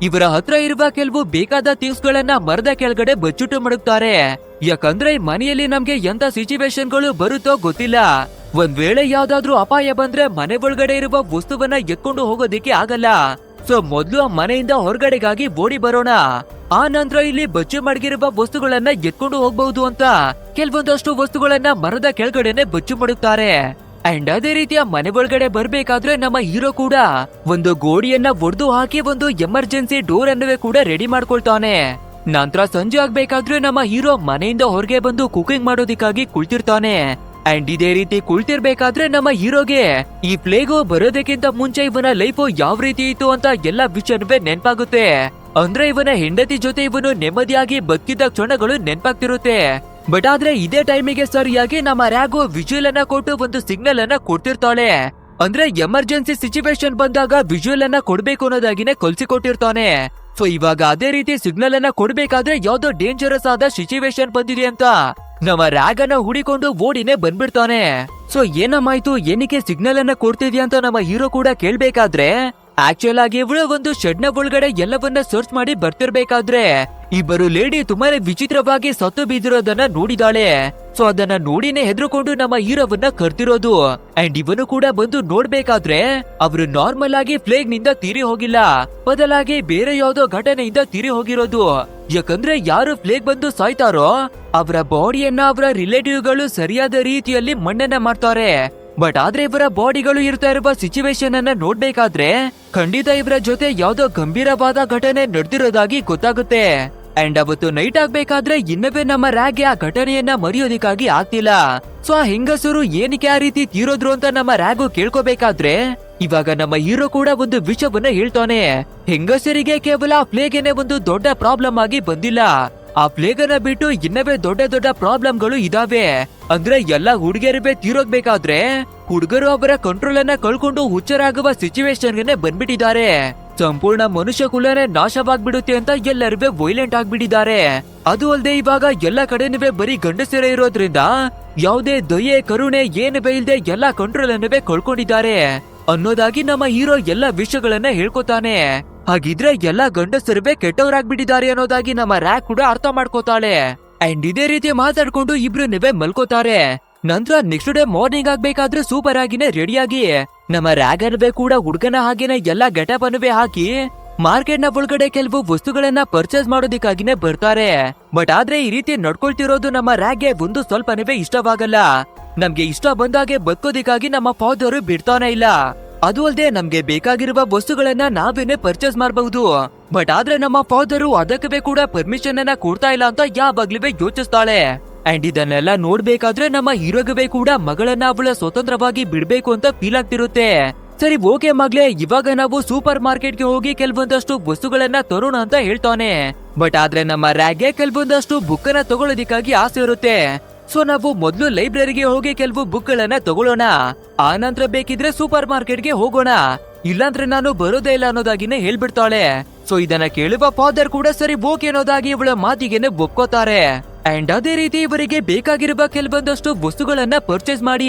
ಇವರ ಹತ್ರ ಇರುವ ಕೆಲವು ಬೇಕಾದ ಥಿಂಗ್ಸ್ ಗಳನ್ನ ಮರದ ಕೆಳಗಡೆ ಬಚ್ಚಿಟ್ಟು ಮಡಗ್ತಾರೆ. ಯಾಕಂದ್ರೆ ಈ ಮನೆಯಲ್ಲಿ ನಮ್ಗೆ ಎಂತ ಸಿಚುವೇಶನ್ ಗಳು ಬರುತ್ತೋ ಗೊತ್ತಿಲ್ಲ. ಒಂದ್ ವೇಳೆ ಯಾವ್ದಾದ್ರು ಅಪಾಯ ಬಂದ್ರೆ ಮನೆ ಒಳಗಡೆ ಇರುವ ವಸ್ತುವನ್ನ ಎತ್ಕೊಂಡು ಹೋಗೋದಿಕ್ಕೆ ಆಗಲ್ಲ. ಸೊ ಮೊದ್ಲು ಆ ಮನೆಯಿಂದ ಹೊರಗಡೆಗಾಗಿ ಓಡಿ ಬರೋಣ, ಆ ನಂತರ ಇಲ್ಲಿ ಬಚ್ಚು ಮಡಗಿರುವ ವಸ್ತುಗಳನ್ನ ಎತ್ಕೊಂಡು ಹೋಗ್ಬಹುದು ಅಂತ ಕೆಲವೊಂದಷ್ಟು ವಸ್ತುಗಳನ್ನ ಮರದ ಕೆಳಗಡೆನೆ ಬಚ್ಚು ಮಡುತ್ತಾರೆ. ಅಂಡ್ ಅದೇ ರೀತಿಯ ಮನೆ ಒಳಗಡೆ ಬರ್ಬೇಕಾದ್ರೆ ನಮ್ಮ ಹೀರೋ ಕೂಡ ಒಂದು ಗೋಡಿಯನ್ನ ಒಡೆದು ಹಾಕಿ ಒಂದು ಎಮರ್ಜೆನ್ಸಿ ಡೋರ್ ಅನ್ನುವೇ ಕೂಡ ರೆಡಿ ಮಾಡ್ಕೊಳ್ತಾನೆ. ನಂತರ ಸಂಜೆ ಆಗ್ಬೇಕಾದ್ರೆ ನಮ್ಮ ಹೀರೋ ಮನೆಯಿಂದ ಹೊರಗೆ ಬಂದು ಕುಕಿಂಗ್ ಮಾಡೋದಿಕ್ಕಾಗಿ ಕುಳಿತಿರ್ತಾನೆ. ಅಂಡ್ ಇದೇ ರೀತಿ ಕುಳಿತಿರ್ಬೇಕಾದ್ರೆ ನಮ್ಮ ಹೀರೋಗೆ ಈ ಪ್ಲೇಗು ಬರೋದಕ್ಕಿಂತ ಮುಂಚೆ ಇವನ ಲೈಫ್ ಯಾವ ರೀತಿ ಇತ್ತು ಅಂತ ಎಲ್ಲಾ ವಿಷಯವೇ ನೆನ್ಪಾಗುತ್ತೆ. ಅಂದ್ರೆ ಇವನ ಹೆಂಡತಿ ಜೊತೆ ಇವನು ನೆಮ್ಮದಿಯಾಗಿ ಬದುಕಿದ ಕ್ಷಣಗಳು ನೆನ್ಪಾಗ್ತಿರುತ್ತೆ. ಬಟ್ ಆದ್ರೆ ಇದೇ ಟೈಮಿಗೆ ಸರಿಯಾಗಿ ನಮ್ಮ ರ್ಯಾಗು ವಿಜುವಲ್ ಅನ್ನ ಕೊಟ್ಟು ಒಂದು ಸಿಗ್ನಲ್ ಅನ್ನ ಕೊಡ್ತಿರ್ತಾಳೆ. ಅಂದ್ರೆ ಎಮರ್ಜೆನ್ಸಿ ಸಿಚುವೇಶನ್ ಬಂದಾಗ ವಿಜುವಲ್ ಅನ್ನ ಕೊಡ್ಬೇಕು ಅನ್ನೋದಾಗಿನೇ ಕಲ್ಸಿಕೊಟ್ಟಿರ್ತಾನೆ. ಸೊ ಇವಾಗ ಅದೇ ರೀತಿ ಸಿಗ್ನಲ್ ಅನ್ನ ಕೊಡ್ಬೇಕಾದ್ರೆ ಯಾವ್ದೋ ಡೇಂಜರಸ್ ಆದ ಸಿಚುವೇಶನ್ ಬಂದಿದೆ ಅಂತ ನಮ್ಮ ರ್ಯಾಗನ್ನ ಹುಡಿಕೊಂಡು ಓಡಿನೇ ಬಂದ್ಬಿಡ್ತಾನೆ. ಸೊ ಏನಮ್ಮಾಯ್ತು, ಏನಕ್ಕೆ ಸಿಗ್ನಲ್ ಅನ್ನ ಕೊಡ್ತಿದ್ಯಾ ಅಂತ ನಮ್ಮ ಹೀರೋ ಕೂಡ ಕೇಳ್ಬೇಕಾದ್ರೆ ಆಕ್ಚುಲ್ ಆಗಿ ಇವಳು ಒಂದು ಶೆಡ್ ನ ಒಳಗಡೆ ಎಲ್ಲವನ್ನ ಸರ್ಚ್ ಮಾಡಿ ಬರ್ತಿರ್ಬೇಕಾದ್ರೆ ಇಬ್ಬರು ಲೇಡಿ ತುಂಬಾನೇ ವಿಚಿತ್ರವಾಗಿ ಸತ್ತು ಬಿದ್ದಿರೋದನ್ನ ನೋಡಿದಾಳೆ. ಸೊ ಅದನ್ನ ನೋಡಿನೇ ಹೆದರ್ಕೊಂಡು ನಮ್ಮ ಹೀರೋವನ್ನ ಕರ್ತಿರೋದು. ಅಂಡ್ ಇವನು ಕೂಡ ಬಂದು ನೋಡ್ಬೇಕಾದ್ರೆ ಅವರು ನಾರ್ಮಲ್ ಆಗಿ ಪ್ಲೇಗ್ ನಿಂದ ತೀರಿ ಹೋಗಿಲ್ಲ, ಬದಲಾಗಿ ಬೇರೆ ಯಾವ್ದೋ ಘಟನೆಯಿಂದ ತೀರಿ ಹೋಗಿರೋದು. ಯಾಕಂದ್ರೆ ಯಾರು ಪ್ಲೇಗ್ ಬಂದು ಸಾಯ್ತಾರೋ ಅವರ ಬಾಡಿಯನ್ನ ಅವರ ರಿಲೇಟಿವ್ ಗಳು ಸರಿಯಾದ ರೀತಿಯಲ್ಲಿ ಮಣ್ಣನ್ನ ಮಾಡ್ತಾರೆ. ಬಟ್ ಆದ್ರೆ ಇವರ ಬಾಡಿಗಳು ಇರ್ತಾ ಇರುವ ಸಿಚುವೇಶನ್ ಅನ್ನ ನೋಡ್ಬೇಕಾದ್ರೆ ಖಂಡಿತ ಇವರ ಜೊತೆ ಯಾವ್ದೋ ಗಂಭೀರವಾದ ಘಟನೆ ನಡೆದಿರೋದಾಗಿ ಗೊತ್ತಾಗುತ್ತೆ. ಅಂಡ್ ಅವತ್ತು ನೈಟ್ ಆಗ್ಬೇಕಾದ್ರೆ ಇನ್ನವೇ ನಮ್ಮ ರ್ಯಾಗ್ಗೆ ಆ ಘಟನೆಯನ್ನ ಮರೆಯೋದಿಕ್ಕಾಗಿ ಆಗ್ತಿಲ್ಲ. ಸೊ ಆ ಹೆಂಗಸರು ಏನಕ್ಕೆ ಆ ರೀತಿ ತೀರೋದ್ರು ಅಂತ ನಮ್ಮ ರ್ಯಾಗು ಕೇಳ್ಕೋಬೇಕಾದ್ರೆ ಇವಾಗ ನಮ್ಮ ಹೀರೋ ಕೂಡ ಒಂದು ವಿಷಯವನ್ನ ಹೇಳ್ತಾನೆ. ಹೆಂಗಸರಿಗೆ ಕೇವಲ ಪ್ಲೇಗೇನೆ ಒಂದು ದೊಡ್ಡ ಪ್ರಾಬ್ಲಮ್ ಆಗಿ ಬಂದಿಲ್ಲ, ಆ ಪ್ಲೇಗ್ ಅನ್ನ ಬಿಟ್ಟು ಇನ್ನವೇ ದೊಡ್ಡ ದೊಡ್ಡ ಪ್ರಾಬ್ಲಮ್ಗಳು ಇದಾವೆ. ಅಂದ್ರೆ ಎಲ್ಲಾ ಹುಡುಗಿಯರೇ ತೀರೋಗ್ಬೇಕಾದ್ರೆ ಹುಡುಗರು ಅವರ ಕಂಟ್ರೋಲ್ ಅನ್ನ ಕಳ್ಕೊಂಡು ಹುಚ್ಚರಾಗುವ ಸಿಚುವೇಶನ್ ಗೆ ಬಂದ್ಬಿಟ್ಟಿದ್ದಾರೆ. ಸಂಪೂರ್ಣ ಮನುಷ್ಯ ಕುಲನೇ ನಾಶವಾಗ್ಬಿಡುತ್ತೆ ಅಂತ ಎಲ್ಲರೂ ವೈಲೆಂಟ್ ಆಗ್ಬಿಟ್ಟಿದ್ದಾರೆ. ಅದು ಅಲ್ಲದೆ ಇವಾಗ ಎಲ್ಲ ಕಡೆನೂ ಬರೀ ಗಂಡಸರೇ ಇರೋದ್ರಿಂದ ಯಾವುದೇ ದಯೆ ಕರುಣೆ ಏನು ಇಲ್ದೆ ಎಲ್ಲಾ ಕಂಟ್ರೋಲ್ ಅನ್ನವೇ ಕಳ್ಕೊಂಡಿದ್ದಾರೆ ಅನ್ನೋದಾಗಿ ನಮ್ಮ ಹೀರೋ ಎಲ್ಲಾ ವಿಷಯಗಳನ್ನ ಹೇಳ್ಕೊತಾನೆ. ಹಾಗಿದ್ರೆ ಎಲ್ಲಾ ಗಂಡಸರುವೆ ಕೆಟ್ಟವರಾಗ್ಬಿಟ್ಟಿದ್ದಾರೆ ಅನ್ನೋದಾಗಿ ನಮ್ಮ ರ್ಯಾಗ್ ಕೂಡ ಅರ್ಥ ಮಾಡ್ಕೋತಾಳೆ. ಅಂಡ್ ಇದೇ ರೀತಿ ಮಾತಾಡ್ಕೊಂಡು ಇಬ್ರು ಮಲ್ಕೋತಾರೆ. ನಂತರ ನೆಕ್ಸ್ಟ್ ಡೇ ಮಾರ್ನಿಂಗ್ ಆಗ್ಬೇಕಾದ್ರೆ ಸೂಪರ್ ಆಗಿನೇ ರೆಡಿಯಾಗಿ ನಮ್ಮ ರ್ಯಾಗ್ ಅನ್ನವೇ ಕೂಡ ಹುಡುಗನ ಹಾಗೇನೆ ಎಲ್ಲಾ ಗೆಟಪ್ ಅನ್ನವೇ ಹಾಕಿ ಮಾರ್ಕೆಟ್ ನ ಒಳಗಡೆ ಕೆಲವು ವಸ್ತುಗಳನ್ನ ಪರ್ಚೇಸ್ ಮಾಡೋದಿಕ್ಕಾಗಿನೇ ಬರ್ತಾರೆ. ಬಟ್ ಆದ್ರೆ ಈ ರೀತಿ ನಡ್ಕೊಳ್ತಿರೋದು ನಮ್ಮ ರ್ಯಾಗ್ಗೆ ಒಂದು ಸ್ವಲ್ಪನೇ ಇಷ್ಟವಾಗಲ್ಲ. ನಮ್ಗೆ ಇಷ್ಟ ಬಂದಾಗೆ ಬದುಕೋದಿಕ್ಕಾಗಿ ನಮ್ಮ ಫಾದರ್ ಬಿಡ್ತಾನೆ ಇಲ್ಲ. ಅದು ಅಲ್ಲದೆ ನಮ್ಗೆ ಬೇಕಾಗಿರುವ ವಸ್ತುಗಳನ್ನ ನಾವೇನೆ ಪರ್ಚೇಸ್ ಮಾಡಬಹುದು. ಬಟ್ ಆದ್ರೆ ನಮ್ಮ ಫಾದರು ಅದಕ್ಕೆ ಕೂಡ ಪರ್ಮಿಷನ್ ಅನ್ನ ಕೊಡ್ತಾ ಇಲ್ಲ ಅಂತ ಯಾವಾಗ್ಲೂ ಯೋಚಿಸ್ತಾಳೆ. ಅಂಡ್ ಇದನ್ನೆಲ್ಲ ನೋಡ್ಬೇಕಾದ್ರೆ ನಮ್ಮ ಹೀರೋಗವೇ ಕೂಡ ಮಗಳನ್ನ ಅವಳ ಸ್ವತಂತ್ರವಾಗಿ ಬಿಡ್ಬೇಕು ಅಂತ ಫೀಲ್ ಆಗ್ತಿರುತ್ತೆ. ಸರಿ ಓಕೆ ಮಗ್ಲೇ, ಇವಾಗ ನಾವು ಸೂಪರ್ ಮಾರ್ಕೆಟ್ ಗೆ ಹೋಗಿ ಕೆಲವೊಂದಷ್ಟು ವಸ್ತುಗಳನ್ನ ತರೋಣ ಅಂತ ಹೇಳ್ತಾನೆ. ಬಟ್ ಆದ್ರೆ ನಮ್ಮ ರ್ಯಾಗ್ಗೆ ಕೆಲವೊಂದಷ್ಟು ಬುಕ್ ಅನ್ನ ತಗೊಳ್ಳೋದಿಕ್ಕಾಗಿ ಆಸೆ ಇರುತ್ತೆ. ಸೊ ನಾವು ಮೊದ್ಲು ಲೈಬ್ರರಿಗೆ ಹೋಗಿ ಕೆಲವು ಬುಕ್ ಗಳನ್ನ ತಗೊಳ್ಳೋಣ, ಆ ನಂತರ ಬೇಕಿದ್ರೆ ಸೂಪರ್ ಮಾರ್ಕೆಟ್ಗೆ ಹೋಗೋಣ, ಇಲ್ಲಾಂದ್ರೆ ನಾನು ಬರೋದೇ ಇಲ್ಲ ಅನ್ನೋದಾಗಿನೇ ಹೇಳ್ಬಿಡ್ತಾಳೆ. ಸೊ ಇದನ್ನ ಕೇಳುವ ಫಾದರ್ ಕೂಡ ಸರಿ ಓಕೆ ಅನ್ನೋದಾಗಿ ಇವಳ ಮಾತಿಗೆನೆ ಒಪ್ಕೋತಾರೆ. ಅಂಡ್ ಅದೇ ರೀತಿ ಇವರಿಗೆ ಬೇಕಾಗಿರುವ ಕೆಲವೊಂದಷ್ಟು ವಸ್ತುಗಳನ್ನ ಪರ್ಚೇಸ್ ಮಾಡಿ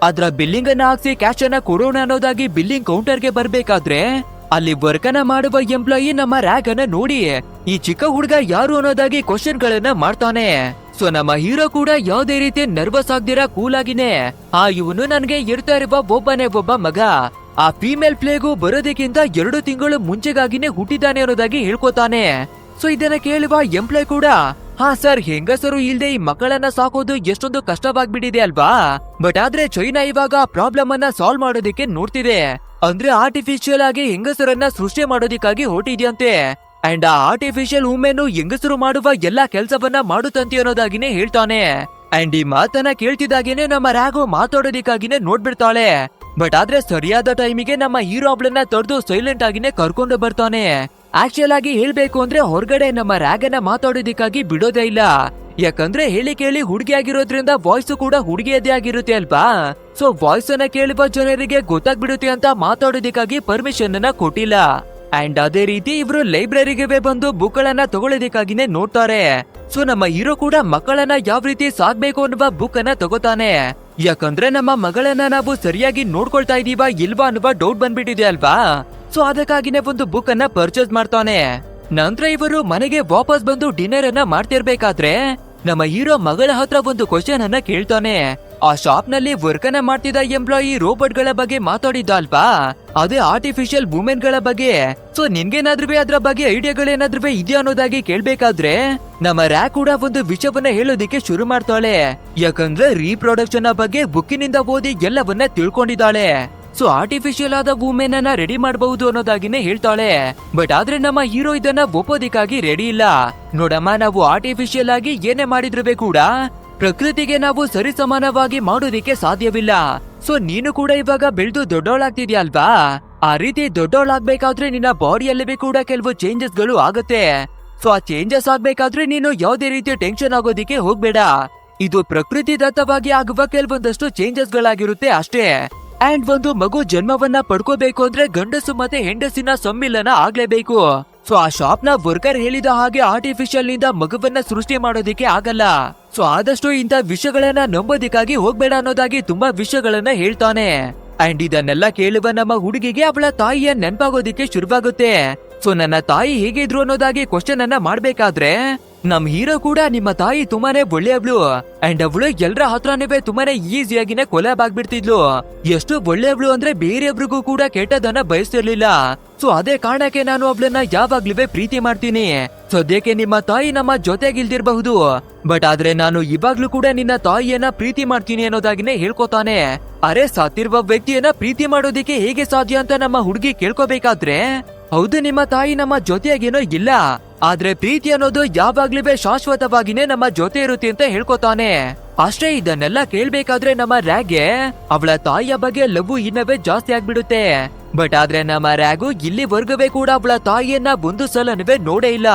ಅದ್ರ ಬಿಲ್ಲಿಂಗ್ ಅನ್ನ ಹಾಕ್ಸಿ ಕ್ಯಾಶ್ ಅನ್ನ ಕೊಡೋಣ ಅನ್ನೋದಾಗಿ ಬಿಲ್ಲಿಂಗ್ ಕೌಂಟರ್ಗೆ ಬರ್ಬೇಕಾದ್ರೆ ಅಲ್ಲಿ ವರ್ಕ್ ಅನ್ನ ಮಾಡುವ ಎಂಪ್ಲಾಯಿ ನಮ್ಮ ರ್ಯಾಗ್ ಅನ್ನ ನೋಡಿ ಈ ಚಿಕ್ಕ ಹುಡುಗ ಯಾರು ಅನ್ನೋದಾಗಿ ಕ್ವಶನ್ ಗಳನ್ನ ಮಾಡ್ತಾನೆ. ಸೊ ನಮ್ಮ ಹೀರೋ ಕೂಡ ಯಾವ್ದೇ ರೀತಿ ನರ್ವಸ್ ಆಗ್ದಿರಾ ಕೂಲ್ ಆಗಿನೇ ಇವನು ನನ್ಗೆ ಇರ್ತಾ ಇರುವ ಒಬ್ಬನೇ ಒಬ್ಬ ಮಗ, ಆ ಫೀಮೇಲ್ ಪ್ಲೇಗು ಬರೋದಕ್ಕಿಂತ 2 ತಿಂಗಳು ಮುಂಚೆಗಾಗಿನೇ ಹುಟ್ಟಿದ್ದಾನೆ ಅನ್ನೋದಾಗಿ ಹೇಳ್ಕೊತಾನೆ. ಸೊ ಇದನ್ನ ಕೇಳುವ ಎಂಪ್ಲಾಯ್ ಕೂಡ ಹಾ ಸರ್, ಹೆಂಗಸರು ಇಲ್ದೆ ಈ ಮಕ್ಕಳನ್ನ ಸಾಕೋದು ಎಷ್ಟೊಂದು ಕಷ್ಟವಾಗ್ಬಿಟ್ಟಿದೆ ಅಲ್ವಾ, ಬಟ್ ಆದ್ರೆ ಚೈನಾ ಇವಾಗ ಪ್ರಾಬ್ಲಮ್ ಅನ್ನ ಸಾಲ್ವ್ ಮಾಡೋದಕ್ಕೆ ನೋಡ್ತಿದೆ, ಅಂದ್ರೆ ಆರ್ಟಿಫಿಷಿಯಲ್ ಆಗಿ ಹೆಂಗಸರನ್ನ ಸೃಷ್ಟಿ ಮಾಡೋದಿಕ್ಕಾಗಿ ಹೊರಟಿದ್ಯಂತೆ. ಅಂಡ್ ಆ ಆರ್ಟಿಫಿಷಿಯಲ್ ವುಮೆನ್ ಹೆಂಗಸರು ಮಾಡುವ ಎಲ್ಲಾ ಕೆಲ್ಸವನ್ನ ಮಾಡುತ್ತಂತೆ ಅನ್ನೋದಾಗಿನೇ ಹೇಳ್ತಾನೆ. ಅಂಡ್ ಈ ಮಾತನ್ನ ಕೇಳ್ತಿದ್ದಾಗೇನೆ ನಮ್ಮ ರಾಘು ಮಾತಾಡೋದಿಕ್ಕಾಗಿನೇ ನೋಡ್ಬಿಡ್ತಾಳೆ. ಬಟ್ ಆದ್ರೆ ಸರಿಯಾದ ಟೈಮಿಗೆ ನಮ್ಮ ಹೀರೋ ಅವಳನ್ನ ತಡೆದು ಸೈಲೆಂಟ್ ಆಗಿನೇ ಕರ್ಕೊಂಡು ಬರ್ತಾನೆ. ಆಕ್ಚುಲ್ ಆಗಿ ಹೇಳ್ಬೇಕು ಅಂದ್ರೆ ಹೊರಗಡೆ ನಮ್ಮ ರಾಗನ್ನ ಮಾತಾಡೋದಿಕ್ಕಾಗಿ ಬಿಡೋದೇ ಇಲ್ಲ, ಯಾಕಂದ್ರೆ ಹೇಳಿ ಕೇಳಿ ಹುಡುಗಿ ಆಗಿರೋದ್ರಿಂದ ವಾಯ್ಸ್ ಕೂಡ ಹುಡುಗಿಯದೇ ಆಗಿರುತ್ತೆ ಅಲ್ವಾ. ಸೊ ವಾಯ್ಸ್ ಅನ್ನ ಕೇಳುವ ಜನರಿಗೆ ಗೊತ್ತಾಗ್ಬಿಡುತ್ತೆ ಅಂತ ಮಾತಾಡೋದಿಕ್ಕಾಗಿ ಪರ್ಮಿಷನ್ ಅನ್ನ ಕೊಟ್ಟಿಲ್ಲ. ಅಂಡ್ ಅದೇ ರೀತಿ ಇವರು ಲೈಬ್ರರಿಗೆ ಬಂದು ಬುಕ್ ಗಳನ್ನ ತಗೊಳ್ಳೋದಿಕ್ಕಾಗಿನೇ ನೋಡ್ತಾರೆ. ಸೊ ನಮ್ಮ ಹೀರೋ ಕೂಡ ಮಕ್ಕಳನ್ನ ಯಾವ ರೀತಿ ಸಾಕ್ಬೇಕು ಅನ್ನುವ ಬುಕ್ ಅನ್ನ ತಗೋತಾನೆ, ಯಾಕಂದ್ರೆ ನಮ್ಮ ಮಗಳನ್ನ ನಾವು ಸರಿಯಾಗಿ ನೋಡ್ಕೊಳ್ತಾ ಇದೀವಾ ಇಲ್ವಾ ಅನ್ನುವ ಡೌಟ್ ಬಂದ್ಬಿಟ್ಟಿದೆ ಅಲ್ವಾ. ಸೊ ಅದಕ್ಕಾಗಿನೇ ಒಂದು ಬುಕ್ ಅನ್ನ ಪರ್ಚೇಸ್ ಮಾಡ್ತಾನೆ. ನಂತರ ಇವರು ಮನೆಗೆ ವಾಪಸ್ ಬಂದು ಡಿನ್ನರ್ ಅನ್ನ ಮಾಡ್ತಿರ್ಬೇಕಾದ್ರೆ ನಮ್ಮ ಹೀರೋ ಮಗಳ ಹತ್ರ ಒಂದು ಕ್ವಶನ್ ಅನ್ನ ಕೇಳ್ತಾನೆ. ಆ ಶಾಪ್ ನಲ್ಲಿ ವರ್ಕ್ ಅನ್ನ ಮಾಡ್ತಿದ್ದ ಎಂಪ್ಲಾಯಿ ರೋಬೋಟ್ ಗಳ ಬಗ್ಗೆ ಮಾತಾಡಿದ್ದ ಅಲ್ವಾ, ಅದೇ ಆರ್ಟಿಫಿಷಿಯಲ್ ವುಮೆನ್ ಗಳ ಬಗ್ಗೆ. ಸೊ ನಿನ್ಗೇನಾದ್ರೂ ಅದ್ರ ಬಗ್ಗೆ ಐಡಿಯಾಗಳೇನಾದ್ರೂ ಇದೆಯಾ ಅನ್ನೋದಾಗಿ ಕೇಳ್ಬೇಕಾದ್ರೆ ನಮ್ಮ ರ್ಯಾಕ್ ಕೂಡ ಒಂದು ವಿಷಯವನ್ನ ಹೇಳೋದಿಕ್ಕೆ ಶುರು ಮಾಡ್ತಾಳೆ, ಯಾಕಂದ್ರೆ ರೀಪ್ರೊಡಕ್ಷನ್ ಬಗ್ಗೆ ಬುಕ್ಕಿನಿಂದ ಓದಿ ಎಲ್ಲವನ್ನ ತಿಳ್ಕೊಂಡಿದ್ದಾಳೆ. ಸೊ ಆರ್ಟಿಫಿಷಿಯಲ್ ಆದ ವುಮೆನ್ ಅನ್ನ ರೆಡಿ ಮಾಡಬಹುದು ಅನ್ನೋದಾಗಿನೇ ಹೇಳ್ತಾಳೆ. ಬಟ್ ಆದ್ರೆ ನಮ್ಮ ಹೀರೋ ಇದನ್ನ ಒಪ್ಪೋದಿಕ್ಕಾಗಿ ರೆಡಿ ಇಲ್ಲ. ನೋಡಮ್ಮ, ನಾವು ಆರ್ಟಿಫಿಷಿಯಲ್ ಆಗಿ ಏನೇ ಮಾಡಿದ್ರು ಕೂಡ ಪ್ರಕೃತಿಗೆ ನಾವು ಸರಿ ಸಮಾನವಾಗಿ ಮಾಡೋದಿಕ್ಕೆ ಸಾಧ್ಯವಿಲ್ಲ. ಸೊ ನೀನು ಕೂಡ ಇವಾಗ ಬೆಳೆದು ದೊಡ್ಡವಳಾಗ್ತಿದ್ಯಾ ಅಲ್ವಾ, ಆ ರೀತಿ ದೊಡ್ಡವಳಾಗ್ಬೇಕಾದ್ರೆ ನಿನ್ನ ಬಾಡಿಯಲ್ಲಿ ಕೂಡ ಕೆಲವು ಚೇಂಜಸ್ ಗಳು ಆಗುತ್ತೆ. ಸೊ ಆ ಚೇಂಜಸ್ ಆಗ್ಬೇಕಾದ್ರೆ ನೀನು ಯಾವುದೇ ರೀತಿಯ ಟೆನ್ಷನ್ ಆಗೋದಿಕ್ಕೆ ಹೋಗ್ಬೇಡ, ಇದು ಪ್ರಕೃತಿ ದತ್ತವಾಗಿ ಆಗುವ ಕೆಲವೊಂದಷ್ಟು ಚೇಂಜಸ್ ಗಳಾಗಿರುತ್ತೆ ಅಷ್ಟೇ. ಅಂಡ್ ಒಂದು ಮಗು ಜನ್ಮವನ್ನ ಪಡ್ಕೋಬೇಕು ಅಂದ್ರೆ ಗಂಡಸು ಮತ್ತೆ ಹೆಂಡಸಿನ ಸಮ್ಮಿಲನ ಆಗ್ಲೇಬೇಕು. ಸೊ ಆ ಶಾಪ್ ನ ವರ್ಕರ್ ಹೇಳಿದ ಹಾಗೆ ಆರ್ಟಿಫಿಷಿಯಲ್ ನಿಂದ ಮಗುವನ್ನ ಸೃಷ್ಟಿ ಮಾಡೋದಿಕ್ಕೆ ಆಗಲ್ಲ. ಸೊ ಆದಷ್ಟು ಇಂಥ ವಿಷಯಗಳನ್ನ ನಂಬೋದಿಕ್ಕಾಗಿ ಹೋಗ್ಬೇಡ ಅನ್ನೋದಾಗಿ ತುಂಬಾ ವಿಷಯಗಳನ್ನ ಹೇಳ್ತಾನೆ. ಅಂಡ್ ಇದನ್ನೆಲ್ಲ ಕೇಳುವ ನಮ್ಮ ಹುಡುಗಿಗೆ ಅವಳ ತಾಯಿಯ ನೆನಪಾಗೋದಿಕ್ಕೆ ಶುರುವಾಗುತ್ತೆ. ಸೊ ನನ್ನ ತಾಯಿ ಹೇಗಿದ್ರು ಅನ್ನೋದಾಗಿ ಕ್ವಶನ್ ಅನ್ನ ಮಾಡ್ಬೇಕಾದ್ರೆ ನಮ್ ಹೀರೋ ಕೂಡ ನಿಮ್ಮ ತಾಯಿ ತುಂಬಾನೇ ಒಳ್ಳೆಯವಳು ಅಂಡ್ ಅವಳು ಎಲ್ಲರ ಹತ್ರನೇ ತುಂಬಾನೇ ಈಸಿಯಾಗಿನೇ ಕೊಲ್ಯಾಬ್ ಆಗ್ಬಿಡ್ತಿದ್ಲು. ಎಷ್ಟು ಒಳ್ಳೆಯವಳು ಅಂದ್ರೆ ಬೇರೆಯವ್ರಿಗೂ ಕೂಡ ಕೆಟ್ಟದನ್ನ ಬಯಸ್ತಿರ್ಲಿಲ್ಲ. ಸೊ ಅದೇ ಕಾರಣಕ್ಕೆ ನಾನು ಅವಳನ್ನ ಯಾವಾಗ್ಲೂ ಪ್ರೀತಿ ಮಾಡ್ತೀನಿ. ಸದ್ಯಕ್ಕೆ ನಿಮ್ಮ ತಾಯಿ ನಮ್ಮ ಜೊತೆಗಿಲ್ದಿರ್ಬಹುದು, ಬಟ್ ಆದ್ರೆ ನಾನು ಇವಾಗ್ಲೂ ಕೂಡ ನಿನ್ನ ತಾಯಿಯನ್ನ ಪ್ರೀತಿ ಮಾಡ್ತೀನಿ ಅನ್ನೋದಾಗಿನೇ ಹೇಳ್ಕೊತಾನೆ. ಅರೆ, ಸತ್ತಿರುವ ವ್ಯಕ್ತಿಯನ್ನ ಪ್ರೀತಿ ಮಾಡೋದಿಕ್ಕೆ ಹೇಗೆ ಸಾಧ್ಯ ಅಂತ ನಮ್ಮ ಹುಡುಗಿ ಕೇಳ್ಕೋಬೇಕಾದ್ರೆ ಹೌದು, ನಿಮ್ಮ ತಾಯಿ ನಮ್ಮ ಜೊತೆಯಾಗೇನೋ ಇಲ್ಲ, ಆದ್ರೆ ಪ್ರೀತಿ ಅನ್ನೋದು ಯಾವಾಗ್ಲೂ ಶಾಶ್ವತವಾಗಿನೇ ನಮ್ಮ ಜೊತೆ ಇರುತ್ತೆ ಅಂತ ಹೇಳ್ಕೊತಾನೆ. ಅಷ್ಟೇ, ಇದನ್ನೆಲ್ಲ ಕೇಳ್ಬೇಕಾದ್ರೆ ನಮ್ಮ ರ್ಯಾಗ್ಗೆ ಅವಳ ತಾಯಿಯ ಬಗ್ಗೆ ಲವ್ ಇನ್ನವೇ ಜಾಸ್ತಿ ಆಗ್ಬಿಡುತ್ತೆ. ಬಟ್ ಆದ್ರೆ ನಮ್ಮ ರ್ಯಾಗು ಇಲ್ಲಿವರೆಗೂ ಕೂಡ ಅವಳ ತಾಯಿಯನ್ನ ಒಂದು ಸಲನವೇ ನೋಡೇ ಇಲ್ಲ.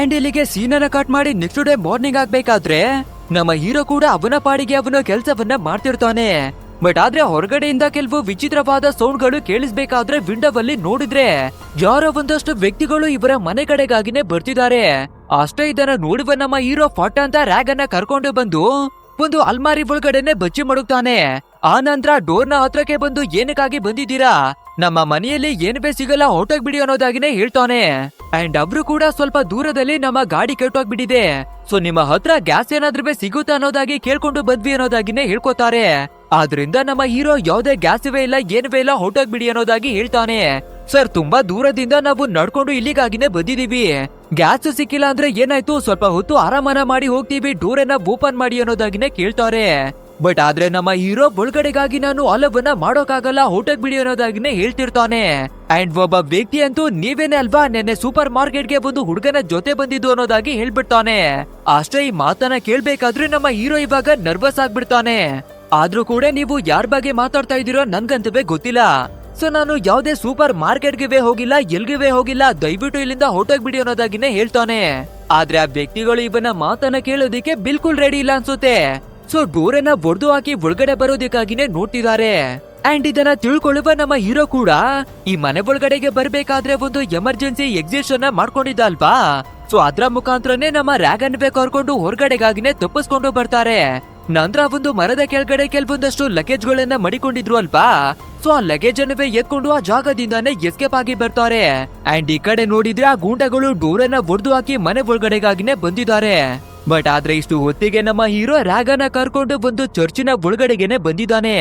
ಅಂಡ್ ಇಲ್ಲಿಗೆ ಸೀನನ್ನ ಕಟ್ ಮಾಡಿ ನೆಕ್ಸ್ಟ್ ಡೇ ಮಾರ್ನಿಂಗ್ ಆಗ್ಬೇಕಾದ್ರೆ ನಮ್ಮ ಹೀರೋ ಕೂಡ ಅವನ ಪಾಡಿಗೆ ಅವನ ಕೆಲ್ಸವನ್ನ ಮಾಡ್ತಿರ್ತಾನೆ. ಬಟ್ ಆದ್ರೆ ಹೊರಗಡೆಯಿಂದ ಕೆಲವು ವಿಚಿತ್ರವಾದ ಸೌಂಡ್ಗಳು ಕೇಳಿಸ್ಬೇಕಾದ್ರೆ ವಿಂಡೋವಲ್ಲಿ ನೋಡಿದ್ರೆ ಯಾರೋ ಒಂದಷ್ಟು ವ್ಯಕ್ತಿಗಳು ಇವರ ಮನೆ ಕಡೆಗಾಗಿನೇ ಬರ್ತಿದ್ದಾರೆ. ಅಷ್ಟೇ, ಇದನ್ನ ನೋಡುವ ನಮ್ಮ ಹೀರೋ ಫಾಟ್ ಅಂತ ರ್ಯಾಗ್ ಅನ್ನ ಕರ್ಕೊಂಡು ಬಂದು ಒಂದು ಅಲ್ಮಾರಿ ಒಳಗಡೆನೆ ಬಚ್ಚಿ ಮಡುಕ್ತಾನೆ. ಆ ನಂತರ ಡೋರ್ನ ಹತ್ರಕ್ಕೆ ಬಂದು ಏನಕ್ಕಾಗಿ ಬಂದಿದ್ದೀರಾ, ನಮ್ಮ ಮನೆಯಲ್ಲಿ ಏನ್ಬೇ ಸಿಗಲ್ಲ, ಹೊರಟೋಗ್ಬಿಡಿ ಅನ್ನೋದಾಗಿನೇ ಹೇಳ್ತಾನೆ. ಅಂಡ್ ಅವ್ರು ಕೂಡ ಸ್ವಲ್ಪ ದೂರದಲ್ಲಿ ನಮ್ಮ ಗಾಡಿ ಕೆಟ್ಟೋಗ್ಬಿಟ್ಟಿದೆ, ಸೊ ನಿಮ್ಮ ಹತ್ರ ಗ್ಯಾಸ್ ಏನಾದ್ರೂ ಸಿಗುತ್ತಾ ಅನ್ನೋದಾಗಿ ಕೇಳ್ಕೊಂಡು ಬಂದ್ವಿ ಅನ್ನೋದಾಗಿನೇ ಹೇಳ್ಕೊತಾರೆ. ಆದ್ರಿಂದ ನಮ್ಮ ಹೀರೋ ಯಾವ್ದೇ ಗ್ಯಾಸ್ ಇವೇ ಇಲ್ಲ, ಏನ್ವೇ ಇಲ್ಲ, ಹೊರಟೋಗ್ಬಿಡಿ ಅನ್ನೋದಾಗಿ ಹೇಳ್ತಾನೆ. ಸರ್, ತುಂಬಾ ದೂರದಿಂದ ನಾವು ನಡ್ಕೊಂಡು ಇಲ್ಲಿಗಾಗಿನೇ ಬಂದಿದೀವಿ, ಗ್ಯಾಸ್ ಸಿಕ್ಕಿಲ್ಲ ಅಂದ್ರೆ ಏನಾಯ್ತು, ಸ್ವಲ್ಪ ಹೊತ್ತು ಆರಾಮನ ಮಾಡಿ ಹೋಗ್ತೀವಿ, ಡೋರನ್ನ ಓಪನ್ ಮಾಡಿ ಅನ್ನೋದಾಗಿನೇ ಕೇಳ್ತಾರೆ. ಬಟ್ ಆದ್ರೆ ನಮ್ಮ ಹೀರೋ ಒಳಗಡೆಗಾಗಿ ನಾನು ಅಲವನ್ನ ಮಾಡೋಕಾಗಲ್ಲ, ಹೊರಟೋಗ್ಬಿಡಿ ಅನ್ನೋದಾಗಿನೇ ಹೇಳ್ತಿರ್ತಾನೆ. ಅಂಡ್ ಒಬ್ಬ ವ್ಯಕ್ತಿ ಅಂತೂ ನೀವೇನೆ ಅಲ್ವಾ ನೆನ್ನೆ ಸೂಪರ್ ಮಾರ್ಕೆಟ್ಗೆ ಒಂದು ಹುಡುಗನ ಜೊತೆ ಬಂದಿದ್ದು ಅನ್ನೋದಾಗಿ ಹೇಳ್ಬಿಡ್ತಾನೆ. ಅಷ್ಟೇ, ಈ ಮಾತನ್ನ ಕೇಳ್ಬೇಕಾದ್ರೆ ನಮ್ಮ ಹೀರೋ ಇವಾಗ ನರ್ವಸ್ ಆಗ್ಬಿಡ್ತಾನೆ. ಆದ್ರೂ ಕೂಡ ನೀವು ಯಾರ ಬಗ್ಗೆ ಮಾತಾಡ್ತಾ ಇದೀರೋ ನನ್ಗಂತವೇ ಗೊತ್ತಿಲ್ಲ. ಸೊ ನಾನು ಯಾವ್ದೇ ಸೂಪರ್ ಮಾರ್ಕೆಟ್ಗೆ ಹೋಗಿಲ್ಲ, ಎಲ್ಗಿವೆ ಹೋಗಿಲ್ಲ, ದಯವಿಟ್ಟು ಇಲ್ಲಿಂದ ಹೊರಟೋಗ್ಬಿಡಿ ಅನ್ನೋದಾಗಿನೇ ಹೇಳ್ತಾನೆ. ಆದ್ರೆ ಆ ವ್ಯಕ್ತಿಗಳು ಇವನ ಮಾತನ್ನ ಕೇಳೋದಿಕ್ಕೆ ಬಿಲ್ಕುಲ್ ರೆಡಿ ಇಲ್ಲ ಅನ್ಸುತ್ತೆ. ಸೊ ಡೋರನ್ನ ಒಡೆದು ಹಾಕಿ ಒಳಗಡೆ ಬರೋದಕ್ಕಾಗಿನೇ ನೋಡ್ತಿದ್ದಾರೆ. ಅಂಡ್ ಇದನ್ನ ತಿಳ್ಕೊಳ್ಳುವ ನಮ್ಮ ಹೀರೋ ಕೂಡ ಈ ಮನೆ ಒಳಗಡೆಗೆ ಬರ್ಬೇಕಾದ್ರೆ ಒಂದು ಎಮರ್ಜೆನ್ಸಿ ಎಕ್ಸಿಟ್ ಅನ್ನ ಮಾಡ್ಕೊಂಡಿದ್ದ ಅಲ್ವಾ. ಸೊ ಅದ್ರ ಮುಖಾಂತರನೇ ನಮ್ಮ ರ್ಯಾಗನ್ ಕರ್ಕೊಂಡು ಹೊರಗಡೆಗಾಗಿನೇ ತಪ್ಪಿಸ್ಕೊಂಡು ಬರ್ತಾರೆ. ನಂತರ ಒಂದು ಮರದ ಕೆಳಗಡೆ ಕೆಲವೊಂದಷ್ಟು ಲಗೇಜ್ ಗಳನ್ನ ಮಡಿಕೊಂಡಿದ್ರು ಅಲ್ವಾ. ಸೊ ಆ ಲಗೇಜ್ ಅನ್ನವೇ ಎತ್ಕೊಂಡು ಆ ಜಾಗದಿಂದಾನೇ ಎಸ್ಕೇಪ್ ಆಗಿ ಬರ್ತಾರೆ. ಅಂಡ್ ಈ ಕಡೆ ನೋಡಿದ್ರೆ ಆ ಗೂಂಡಗಳು ಡೋರನ್ನ ಒಡೆದು ಹಾಕಿ ಮನೆ ಒಳಗಡೆಗಾಗಿನೇ ಬಂದಿದ್ದಾರೆ. ಬಟ್ ಆದ್ರೆ ಇಷ್ಟು ಹೊತ್ತಿಗೆ ನಮ್ಮ ಹೀರೋ ರ್ಯಾಗನ್ನ ಕರ್ಕೊಂಡು ಒಂದು ಚರ್ಚಿನ ಒಳಗಡೆಗೆನೆ ಬಂದಿದ್ದಾನೆ.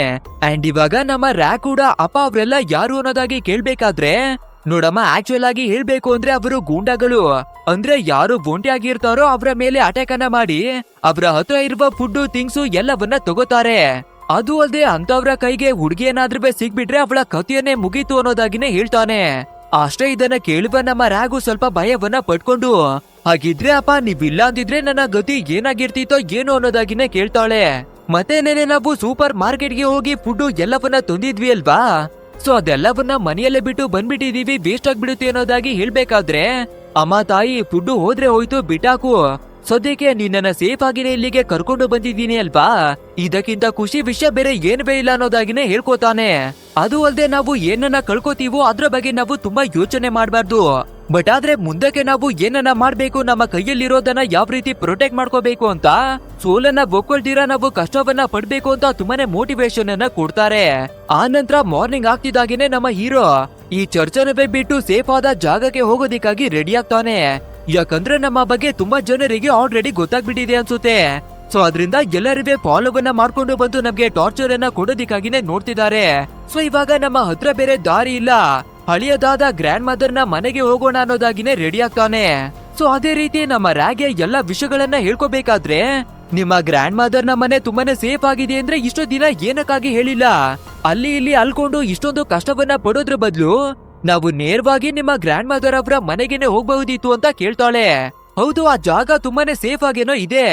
ಅಂಡ್ ಇವಾಗ ನಮ್ಮ ರ್ಯಾಗ್ ಕೂಡ ಅಪ್ಪ ಅವರೆಲ್ಲ ಯಾರು ಅನ್ನೋದಾಗಿ ಕೇಳ್ಬೇಕಾದ್ರೆ, ನೋಡಮ್ಮ ಆಕ್ಚುಯಲ್ ಆಗಿ ಹೇಳ್ಬೇಕು ಅಂದ್ರೆ ಅವರು ಗೂಂಡಾಗಳು. ಅಂದ್ರೆ ಯಾರು ಒಂಟಿಯಾಗಿರ್ತಾರೋ ಅವರ ಮೇಲೆ ಅಟ್ಯಾಕ್ ಅನ್ನ ಮಾಡಿ ಅವರ ಹತ್ರ ಇರುವ ಫುಡ್ ಥಿಂಗ್ಸ್ ಎಲ್ಲವನ್ನ ತಗೋತಾರೆ. ಅದು ಅಲ್ಲದೆ ಅಂತವ್ರ ಕೈಗೆ ಹುಡುಗಿ ಏನಾದ್ರೂ ಸಿಗ್ಬಿಟ್ರೆ ಅವಳ ಕಥೆಯನ್ನೇ ಮುಗೀತು ಅನ್ನೋದಾಗಿನೇ ಹೇಳ್ತಾನೆ. ಅಷ್ಟೇ ಇದನ್ನ ಕೇಳುವ ನಮ್ಮ ರ್ಯಾಗು ಸ್ವಲ್ಪ ಭಯವನ್ನ ಪಡ್ಕೊಂಡು, ಹಾಗಿದ್ರೆ ಅಪ್ಪ ನೀವಿಲ್ಲ ಅಂದಿದ್ರೆ ನನ್ನ ಗತಿ ಏನಾಗಿರ್ತಿತ್ತೋ ಏನೋ ಅನ್ನೋದಾಗಿನೇ ಕೇಳ್ತಾಳೆ. ಮತ್ತೆ ನೆನೆ ನಾವು ಸೂಪರ್ ಮಾರ್ಕೆಟ್ಗೆ ಹೋಗಿ ಫುಡ್ ಎಲ್ಲವನ್ನ ತಂದಿದ್ವಿ ಅಲ್ವಾ. ಸೊ ಅದೆಲ್ಲವನ್ನ ಮನೆಯಲ್ಲೇ ಬಿಟ್ಟು ಬಂದ್ಬಿಟ್ಟಿದೀವಿ, ವೇಸ್ಟ್ ಆಗ್ಬಿಡುತ್ತೆ ಅನ್ನೋದಾಗಿ ಹೇಳ್ಬೇಕಾದ್ರೆ, ಅಮ್ಮ ತಾಯಿ ಫುಡ್ ಹೋದ್ರೆ ಹೋಯ್ತು ಬಿಟ್ಟಾಕು, ಸದ್ಯಕ್ಕೆ ನಿನ್ನನ್ನ ಸೇಫ್ ಆಗಿನೇ ಇಲ್ಲಿಗೆ ಕರ್ಕೊಂಡು ಬಂದಿದ್ದೀನಿ ಅಲ್ವಾ, ಇದಕ್ಕಿಂತ ಖುಷಿ ವಿಷಯ ಬೇರೆ ಏನ್ವೇ ಇಲ್ಲ ಅನ್ನೋದಾಗಿನೇ ಹೇಳ್ಕೊತಾನೆ. ಅದು ಅಲ್ಲದೆ ನಾವು ಏನನ್ನ ಕಳ್ಕೊತೀವೋ ಅದ್ರ ಬಗ್ಗೆ ನಾವು ತುಂಬಾ ಯೋಚನೆ ಮಾಡ್ಬಾರ್ದು. ಬಟ್ ಆದ್ರೆ ಮುಂದಕ್ಕೆ ನಾವು ಏನನ್ನ ಮಾಡ್ಬೇಕು, ನಮ್ಮ ಕೈಯಲ್ಲಿರೋದನ್ನ ಯಾವ ರೀತಿ ಪ್ರೊಟೆಕ್ಟ್ ಮಾಡ್ಕೋಬೇಕು ಅಂತ, ಸೋಲನ್ನ ಒಕ್ಕೊಳ್ತೀರಾ ನಾವು ಕಷ್ಟವನ್ನ ಪಡ್ಬೇಕು ಅಂತ ತುಂಬಾನೇ ಮೋಟಿವೇಶನ್ ಅನ್ನ ಕೊಡ್ತಾರೆ. ಆ ನಂತರ ಮಾರ್ನಿಂಗ್ ಆಗ್ತಿದ್ದಾಗೇನೆ ನಮ್ಮ ಹೀರೋ ಈ ಚರ್ಚನವೇ ಬಿಟ್ಟು ಸೇಫ್ ಆದ ಜಾಗಕ್ಕೆ ಹೋಗೋದಿಕ್ಕಾಗಿ ರೆಡಿ ಆಗ್ತಾನೆ. ಯಾಕಂದ್ರೆ ನಮ್ಮ ಬಗ್ಗೆ ತುಂಬಾ ಜನರಿಗೆ ಆಲ್ರೆಡಿ ಗೊತ್ತಾಗ್ಬಿಟ್ಟಿದೆ ಅನ್ಸುತ್ತೆ. ಸೊ ಅದರಿಂದ ಎಲ್ಲರಿಗೂ ಫಾಲೋವನ್ನ ಮಾಡ್ಕೊಂಡು ಬಂದು ನಮ್ಗೆ ಟಾರ್ಚರ್ ಅನ್ನ ಕೊಡೋದಿಕ್ಕಾಗಿನೇ ನೋಡ್ತಿದ್ದಾರೆ. ಸೊ ಇವಾಗ ನಮ್ಮ ಹತ್ರ ಬೇರೆ ದಾರಿ ಇಲ್ಲ, ಹಳೆಯದಾದ ಗ್ರ್ಯಾಂಡ್ ಮದರ್ ನ ಮನೆಗೆ ಹೋಗೋಣ ಅನ್ನೋದಾಗಿನೇ ರೆಡಿ ಆಗ್ತಾನೆ. ಸೊ ಅದೇ ರೀತಿ ನಮ್ಮ ರ್ಯಾಗೆ ಎಲ್ಲಾ ವಿಷಯಗಳನ್ನ ಹೇಳ್ಕೋಬೇಕಾದ್ರೆ, ನಿಮ್ಮ ಗ್ರ್ಯಾಂಡ್ ಮದರ್ ನ ಮನೆ ತುಂಬಾನೇ ಸೇಫ್ ಆಗಿದೆ ಅಂದ್ರೆ ಇಷ್ಟು ದಿನ ಏನಕ್ಕಾಗಿ ಹೇಳಿಲ್ಲ, ಅಲ್ಲಿ ಇಲ್ಲಿ ಅಲ್ಕೊಂಡು ಇಷ್ಟೊಂದು ಕಷ್ಟವನ್ನ ಪಡೋದ್ರ ಬದಲು ನಾವು ನೇರವಾಗಿ ನಿಮ್ಮ ಗ್ರ್ಯಾಂಡ್ ಮದರ್ ಅವರ ಮನೆಗೇನೆ ಹೋಗಬಹುದಿತ್ತು ಅಂತ ಕೇಳ್ತಾಳೆ. ಹೌದು, ಆ ಜಾಗ ತುಂಬಾನೇ ಸೇಫ್ ಆಗೇನೋ ಇದೆ,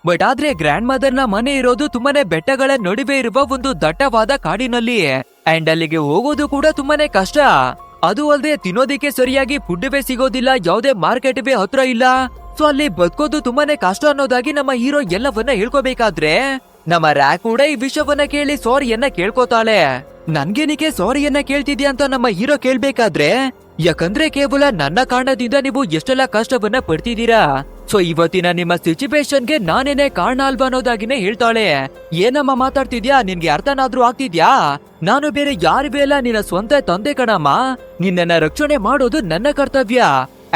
ಬಟ್ ಆದ್ರೆ ಗ್ರ್ಯಾಂಡ್ ಮದರ್ ನ ಮನೆ ಇರೋದು ತುಂಬಾನೇ ಬೆಟ್ಟಗಳ ನಡುವೆ ಇರುವ ಒಂದು ದಟ್ಟವಾದ ಕಾಡಿನಲ್ಲಿ. ಅಂಡ್ ಅಲ್ಲಿಗೆ ಹೋಗೋದು ಕೂಡ ತುಂಬಾನೇ ಕಷ್ಟ. ಅದು ಅಲ್ಲದೆ ತಿನ್ನೋದಿಕ್ಕೆ ಸರಿಯಾಗಿ ಫುಡ್ವೇ ಸಿಗೋದಿಲ್ಲ, ಯಾವುದೇ ಮಾರ್ಕೆಟ್ ಹತ್ರ ಇಲ್ಲ. ಸೊ ಅಲ್ಲಿ ಬದುಕೋದು ತುಂಬಾನೇ ಕಷ್ಟ ಅನ್ನೋದಾಗಿ ನಮ್ಮ ಹೀರೋ ಎಲ್ಲವನ್ನ ಹೇಳ್ಕೋಬೇಕಾದ್ರೆ, ನಮ್ಮ ರ್ಯಾಗ್ ಕೂಡ ಈ ವಿಷಯವನ್ನ ಕೇಳಿ ಸಾರಿಯನ್ನ ಕೇಳ್ಕೊತಾಳೆ. ನನ್ಗೇನಿಕೆ ಸಾರಿಯನ್ನ ಕೇಳ್ತಿದ್ಯಾ ಅಂತ ನಮ್ಮ ಹೀರೋ ಕೇಳ್ಬೇಕಾದ್ರೆ, ಯಾಕಂದ್ರೆ ಕೇವಲ ನನ್ನ ಕಾರಣದಿಂದ ನೀವು ಎಷ್ಟೆಲ್ಲ ಕಷ್ಟವನ್ನ ಪಡ್ತಿದ್ದೀರಾ. ಸೊ ಇವತ್ತಿನ ನಿಮ್ಮ ಸಿಚುವೇಶನ್ಗೆ ನಾನೇನೆ ಕಾರಣ ಅಲ್ವಾ ಅನ್ನೋದಾಗಿನೇ ಹೇಳ್ತಾಳೆ. ಏನಮ್ಮ ಮಾತಾಡ್ತಿದ್ಯಾ, ನಿನ್ಗೆ ಅರ್ಥನಾದ್ರೂ ಆಗ್ತಿದ್ಯಾ? ನಾನು ಬೇರೆ ಯಾರಿಗೂ ಅಲ್ಲ, ನಿನ್ನ ಸ್ವಂತ ತಂದೆ ಕಣಮ್ಮ. ನಿನ್ನನ್ನ ರಕ್ಷಣೆ ಮಾಡೋದು ನನ್ನ ಕರ್ತವ್ಯ.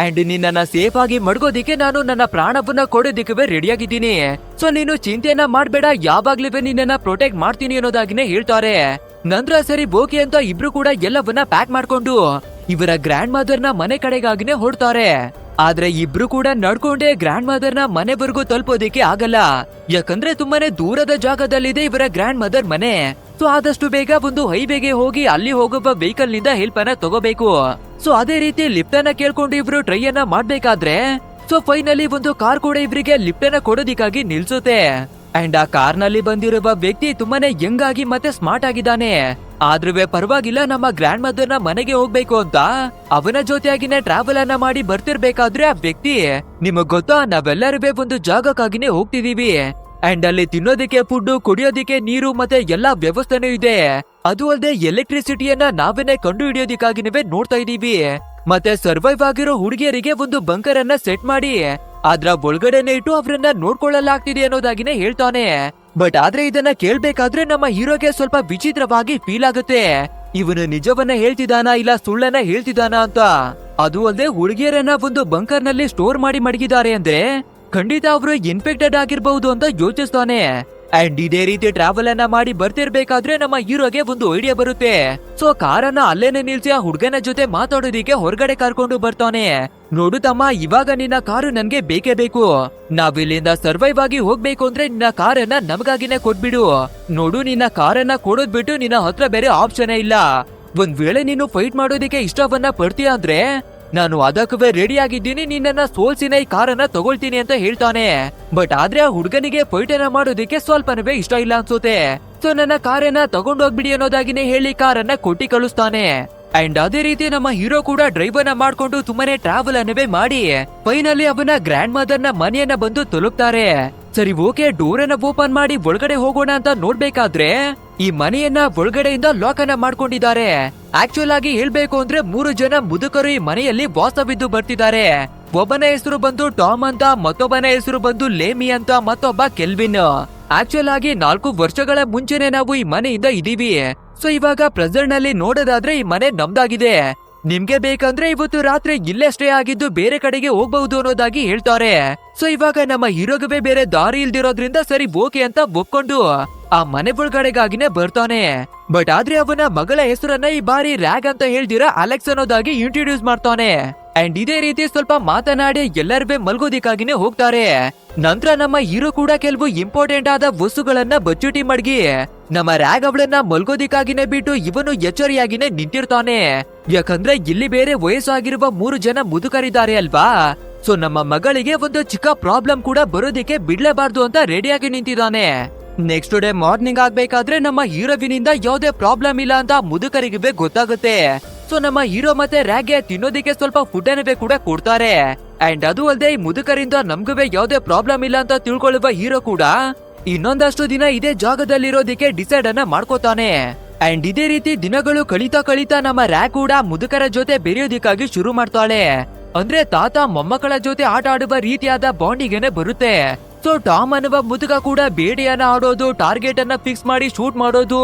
ಅಂಡ್ ನಿನ್ನನ್ನ ಸೇಫ್ ಆಗಿ ಮಡ್ಗೋದಿಕ್ಕೆ ನಾನು ನನ್ನ ಪ್ರಾಣವನ್ನ ಕೊಡೋದಿಕ್ಕೆ ರೆಡಿಯಾಗಿದ್ದೀನಿ. ಸೊ ನೀನು ಚಿಂತೆಯನ್ನ ಮಾಡ್ಬೇಡ, ಯಾವಾಗ್ಲೂ ನಿನ್ನನ್ನ ಪ್ರೊಟೆಕ್ಟ್ ಮಾಡ್ತೀನಿ ಅನ್ನೋದಾಗಿನೇ ಹೇಳ್ತಾರೆ. ನಂತರ ಸರಿ ಓಕೆ ಅಂತ ಇಬ್ರು ಕೂಡ ಎಲ್ಲವನ್ನ ಪ್ಯಾಕ್ ಮಾಡ್ಕೊಂಡು ಇವರ ಗ್ರ್ಯಾಂಡ್ ಮದರ್ ನ ಮನೆ ಕಡೆಗಾಗಿನೇ ಹೊರಡ್ತಾರೆ. ಆದ್ರೆ ಇಬ್ರು ಕೂಡ ನಡ್ಕೊಂಡೆ ಗ್ರ್ಯಾಂಡ್ ಮದರ್ ನ ಮನೆವರೆಗೂ ತಲುಪೋದಿಕ್ಕೆ ಆಗಲ್ಲ, ಯಾಕಂದ್ರೆ ತುಂಬಾನೇ ದೂರದ ಜಾಗದಲ್ಲಿದೆ ಇವರ ಗ್ರ್ಯಾಂಡ್ ಮದರ್ ಮನೆ. ಸೊ ಆದಷ್ಟು ಬೇಗ ಒಂದು ಹೈವೇಗೆ ಹೋಗಿ ಅಲ್ಲಿ ಹೋಗುವ ವೆಹಿಕಲ್ ನಿಂದ ಹೆಲ್ಪ್ ಅನ್ನ ತಗೋಬೇಕು. ಸೊ ಅದೇ ರೀತಿ ಲಿಫ್ಟ್ ಅನ್ನ ಕೇಳ್ಕೊಂಡು ಇಬ್ರು ಟ್ರೈ ಅನ್ನ ಮಾಡ್ಬೇಕಾದ್ರೆ, ಸೊ ಫೈನಲಿ ಒಂದು ಕಾರ್ ಕೂಡ ಇಬ್ರಿಗೆ ಲಿಫ್ಟ್ ಅನ್ನ ಕೊಡೋದಿಕ್ಕಾಗಿ ನಿಲ್ಸುತ್ತೆ. ಅಂಡ್ ಆ ಕಾರ್ ನಲ್ಲಿ ಬಂದಿರುವ ವ್ಯಕ್ತಿ ತುಂಬಾನೇ ಯಂಗ್ ಆಗಿ ಮತ್ತೆ ಸ್ಮಾರ್ಟ್ ಆಗಿದ್ದಾನೆ. ಆದ್ರೂ ಪರವಾಗಿಲ್ಲ, ನಮ್ಮ ಗ್ರ್ಯಾಂಡ್ ಮದರ್ ನ ಮನೆಗೆ ಹೋಗ್ಬೇಕು ಅಂತ ಅವನ ಜೊತೆಯಾಗಿನೇ ಟ್ರಾವೆಲ್ ಅನ್ನ ಮಾಡಿ ಬರ್ತಿರ್ಬೇಕಾದ್ರೆ ಆ ವ್ಯಕ್ತಿ, ನಿಮಗ್ ಗೊತ್ತಾ ನಾವೆಲ್ಲರೂ ಒಂದು ಜಾಗಕ್ಕಾಗಿನೇ ಹೋಗ್ತಿದೀವಿ, ಅಂಡ್ ಅಲ್ಲಿ ತಿನ್ನೋದಿಕ್ಕೆ ಫುಡ್, ಕುಡಿಯೋದಿಕ್ಕೆ ನೀರು ಮತ್ತೆ ಎಲ್ಲಾ ವ್ಯವಸ್ಥೆನೂ ಇದೆ. ಅದು ಅಲ್ಲದೆ ಎಲೆಕ್ಟ್ರಿಸಿಟಿಯನ್ನ ನಾವೇನೆ ಕಂಡು ಹಿಡಿಯೋದಿಕ್ಕಾಗಿನೇ ನೋಡ್ತಾ ಇದೀವಿ. ಮತ್ತೆ ಸರ್ವೈವ್ ಆಗಿರೋ ಹುಡುಗಿಯರಿಗೆ ಒಂದು ಬಂಕರ್ ಅನ್ನ ಸೆಟ್ ಮಾಡಿ ಅದ್ರ ಒಳಗಡೆನೆ ಇಟ್ಟು ಅವ್ರನ್ನ ನೋಡ್ಕೊಳ್ಳಲಾಗ್ತಿದೆ ಅನ್ನೋದಾಗಿನೇ ಹೇಳ್ತಾನೆ. ಬಟ್ ಆದ್ರೆ ಇದನ್ನ ಕೇಳ್ಬೇಕಾದ್ರೆ ನಮ್ಮ ಹೀರೋಗೆ ಸ್ವಲ್ಪ ವಿಚಿತ್ರವಾಗಿ ಫೀಲ್ ಆಗುತ್ತೆ. ಇವನು ನಿಜವನ್ನ ಹೇಳ್ತಿದಾನ ಇಲ್ಲ ಸುಳ್ಳನ್ನ ಹೇಳ್ತಿದಾನ ಅಂತ. ಅದು ಅಲ್ಲದೆ ಹುಡುಗಿಯರನ್ನ ಒಂದು ಬಂಕರ್ ನಲ್ಲಿ ಸ್ಟೋರ್ ಮಾಡಿ ಮಡಗಿದ್ದಾರೆ ಅಂದ್ರೆ ಖಂಡಿತ ಅವರು ಇನ್ಫೆಕ್ಟೆಡ್ ಆಗಿರ್ಬಹುದು ಅಂತ ಯೋಚಿಸ್ತಾನೆ. ಅಂಡ್ ಇದೇ ರೀತಿ ಟ್ರಾವೆಲ್ ಅನ್ನ ಮಾಡಿ ಬರ್ತಿರ್ಬೇಕಾದ್ರೆ ನಮ್ಮ ಹೀರೋಗೆ ಒಂದು ಐಡಿಯಾ ಬರುತ್ತೆ. ಸೊ ಕಾರನ್ನ ಅಲ್ಲೇನೆ ನಿಲ್ಸಿ ಆ ಹುಡುಗನ ಜೊತೆ ಮಾತಾಡೋದಿಕ್ಕೆ ಹೊರಗಡೆ ಕರ್ಕೊಂಡು ಬರ್ತಾನೆ. ನೋಡು ತಮ್ಮ, ಇವಾಗ ನಿನ್ನ ಕಾರು ನನ್ಗೆ ಬೇಕೇ ಬೇಕು. ನಾವಿಲ್ಲಿಂದ ಸರ್ವೈವ್ ಆಗಿ ಹೋಗ್ಬೇಕು ಅಂದ್ರೆ ನಿನ್ನ ಕಾರನ್ನ ನಮಗಾಗಿನೇ ಕೊಟ್ಬಿಡು. ನೋಡು, ನಿನ್ನ ಕಾರನ್ನ ಕೊಡೋದ್ ಬಿಟ್ಟು ನಿನ್ನ ಹತ್ರ ಬೇರೆ ಆಪ್ಷನ್ ಇಲ್ಲ. ಒಂದ್ ವೇಳೆ ನೀನು ಫೈಟ್ ಮಾಡೋದಿಕ್ಕೆ ಇಷ್ಟವನ್ನ ಪಡ್ತೀಯ ಅಂದ್ರೆ ನಾನು ಅದಕ್ಕೂ ರೆಡಿ ಆಗಿದ್ದೀನಿ, ನಿನ್ನನ್ನ ಸೋಲ್ಸಿನ ಈ ಕಾರನ್ನ ತಗೊಳ್ತೀನಿ ಅಂತ ಹೇಳ್ತಾನೆ. ಬಟ್ ಆದ್ರೆ ಆ ಹುಡುಗನಿಗೆ ಫೈಟ್ ಅನ್ನ ಮಾಡೋದಿಕ್ಕೆ ಸ್ವಲ್ಪನವೇ ಇಷ್ಟ ಇಲ್ಲ ಅನ್ಸುತ್ತೆ. ಸೊ ನನ್ನ ಕಾರನ್ನ ತಗೊಂಡೋಗ್ಬಿಡಿ ಅನ್ನೋದಾಗಿನೇ ಹೇಳಿ ಕಾರನ್ನ ಕೊಟ್ಟಿ ಕಳಿಸ್ತಾನೆ. ಅಂಡ್ ಅದೇ ರೀತಿ ನಮ್ಮ ಹೀರೋ ಕೂಡ ಡ್ರೈವ್ ಅನ್ನ ಮಾಡ್ಕೊಂಡು ತುಂಬಾನೇ ಟ್ರಾವೆಲ್ ಅನ್ನವೇ ಮಾಡಿ ಫೈನಲಿ ಅವನ ಗ್ರ್ಯಾಂಡ್ ಮದರ್ ನ ಮನೆಯನ್ನ ಬಂದು ತಲುಪ್ತಾರೆ. ಸರಿ ಓಕೆ, ಡೋರನ್ನ ಓಪನ್ ಮಾಡಿ ಒಳಗಡೆ ಹೋಗೋಣ ಅಂತ ನೋಡ್ಬೇಕಾದ್ರೆ ಈ ಮನೆಯನ್ನ ಒಳಗಡೆಯಿಂದ ಲಾಕ್ ಅನ್ನ ಮಾಡ್ಕೊಂಡಿದ್ದಾರೆ. ಆಕ್ಚುಲ್ ಆಗಿ ಹೇಳ್ಬೇಕು ಅಂದ್ರೆ 3 ಜನ ಮುದುಕರು ಈ ಮನೆಯಲ್ಲಿ ವಾಸವಿದ್ದು ಬರ್ತಿದ್ದಾರೆ. ಒಬ್ಬನ ಹೆಸರು ಬಂದು ಟಾಮ್ ಅಂತ, ಮತ್ತೊಬ್ಬನ ಹೆಸರು ಬಂದು ಲೇಮಿ ಅಂತ, ಮತ್ತೊಬ್ಬ ಕೆಲ್ವಿನ್. ಆಕ್ಚುಲ್ ಆಗಿ 4 ವರ್ಷಗಳ ಮುಂಚೆನೆ ನಾವು ಈ ಮನೆಯಿಂದ ಇದೀವಿ. ಸೊ ಇವಾಗ ಪ್ರೆಸೆಂಟ್ ನಲ್ಲಿ ನೋಡೋದಾದ್ರೆ ಈ ಮನೆ ನಮ್ದಾಗಿದೆ. ನಿಮ್ಗೆ ಬೇಕಂದ್ರೆ ಇವತ್ತು ರಾತ್ರಿ ಇಲ್ಲೇ ಸ್ಟೇ ಆಗಿದ್ದು ಬೇರೆ ಕಡೆಗೆ ಹೋಗ್ಬಹುದು ಅನ್ನೋದಾಗಿ ಹೇಳ್ತಾರೆ. ಸೊ ಇವಾಗ ನಮ್ಮ ಹೀರೋಗವೇ ಬೇರೆ ದಾರಿ ಇಲ್ದಿರೋದ್ರಿಂದ ಸರಿ ಓಕೆ ಅಂತ ಒಪ್ಕೊಂಡು ಆ ಮನೆ ಒಳಗಡೆಗಾಗಿನೇ ಬರ್ತಾನೆ. ಬಟ್ ಆದ್ರೆ ಅವನ ಮಗಳ ಹೆಸರನ್ನ ಈ ಬಾರಿ ರ್ಯಾಗ್ ಅಂತ ಹೇಳ್ದಿರಾ ಅಲೆಕ್ಸ್ ಅನ್ನೋದಾಗಿ ಇಂಟ್ರೊಡ್ಯೂಸ್ ಮಾಡ್ತಾನೆ. ಅಂಡ್ ಇದೇ ರೀತಿ ಸ್ವಲ್ಪ ಮಾತನಾಡಿ ಎಲ್ಲರೂ ಮಲ್ಗೋದಿಕ್ಕಾಗಿನೇ ಹೋಗ್ತಾರೆ. ನಂತರ ನಮ್ಮ ಹೀರೋ ಕೂಡ ಕೆಲವು ಇಂಪಾರ್ಟೆಂಟ್ ಆದ ವಸ್ತುಗಳನ್ನ ಬಚ್ಚುಟಿ ಮಡ್ಗಿ ನಮ್ಮ ರ್ಯಾಗ್ ಅವಳನ್ನ ಮಲ್ಗೋದಿಕ್ಕಾಗಿನೇ ಬಿಟ್ಟು ಇವನು ಎಚ್ಚರಿಯಾಗಿನೇ ನಿಂತಿರ್ತಾನೆ. ಯಾಕಂದ್ರೆ ಇಲ್ಲಿ ಬೇರೆ ವಯಸ್ಸಾಗಿರುವ 3 ಜನ ಮುದುಕರಿದ್ದಾರೆ ಅಲ್ವಾ. ಸೊ ನಮ್ಮ ಮಗಳಿಗೆ ಒಂದು ಚಿಕ್ಕ ಪ್ರಾಬ್ಲಮ್ ಕೂಡ ಬರೋದಿಕ್ಕೆ ಬಿಡ್ಲೇಬಾರ್ದು ಅಂತ ರೆಡಿಯಾಗಿ ನಿಂತಿದ್ದಾನೆ. ನೆಕ್ಸ್ಟ್ ಡೇ ಮಾರ್ನಿಂಗ್ ಆಗ್ಬೇಕಾದ್ರೆ ನಮ್ಮ ಹೀರೋವಿನಿಂದ ಯಾವುದೇ ಪ್ರಾಬ್ಲಮ್ ಇಲ್ಲ ಅಂತ ಮುದುಕರಿಗೆ ಗೊತ್ತಾಗುತ್ತೆ. ಸೊ ನಮ್ಮ ಹೀರೋ ಮತ್ತೆ ರ್ಯಾಗ್ಗೆ ತಿನ್ನೋದಿಕ್ಕೆ ಸ್ವಲ್ಪ ಫುಡ್ ಅನ್ನವೇ ಕೂಡ ಕೊಡ್ತಾರೆ. ಅಂಡ್ ಅದು ಅಲ್ಲದೆ ಈ ಮುದುಕರಿಂದ ನಮ್ಗುವೆ ಯಾವುದೇ ಪ್ರಾಬ್ಲಮ್ ಇಲ್ಲ ಅಂತ ತಿಳ್ಕೊಳ್ಳುವ ಹೀರೋ ಕೂಡ ಇನ್ನೊಂದಷ್ಟು ದಿನ ಇದೇ ಜಾಗದಲ್ಲಿರೋದಿಕ್ಕೆ ಡಿಸೈಡ್ ಅನ್ನ ಮಾಡ್ಕೋತಾನೆ. ಅಂಡ್ ಇದೇ ರೀತಿ ದಿನಗಳು ಕಳೀತಾ ನಮ್ಮ ರ್ಯಾಗ್ ಕೂಡ ಮುದುಕರ ಜೊತೆ ಬೆರೆಯೋದಿಕ್ಕಾಗಿ ಶುರು ಮಾಡ್ತಾಳೆ. ಅಂದ್ರೆ ತಾತ ಮೊಮ್ಮಕ್ಕಳ ಜೊತೆ ಆಟ ಆಡುವ ರೀತಿಯಾದ ಬಾಂಡಿಗೆನೆ ಬರುತ್ತೆ. ಸೊ ಟಾಮ್ ಅನ್ನುವ ಮುದುಕ ಕೂಡ ಬೇಟೆಯನ್ನ ಆಡೋದು, ಟಾರ್ಗೆಟ್ ಅನ್ನ ಫಿಕ್ಸ್ ಮಾಡಿ ಶೂಟ್ ಮಾಡೋದು,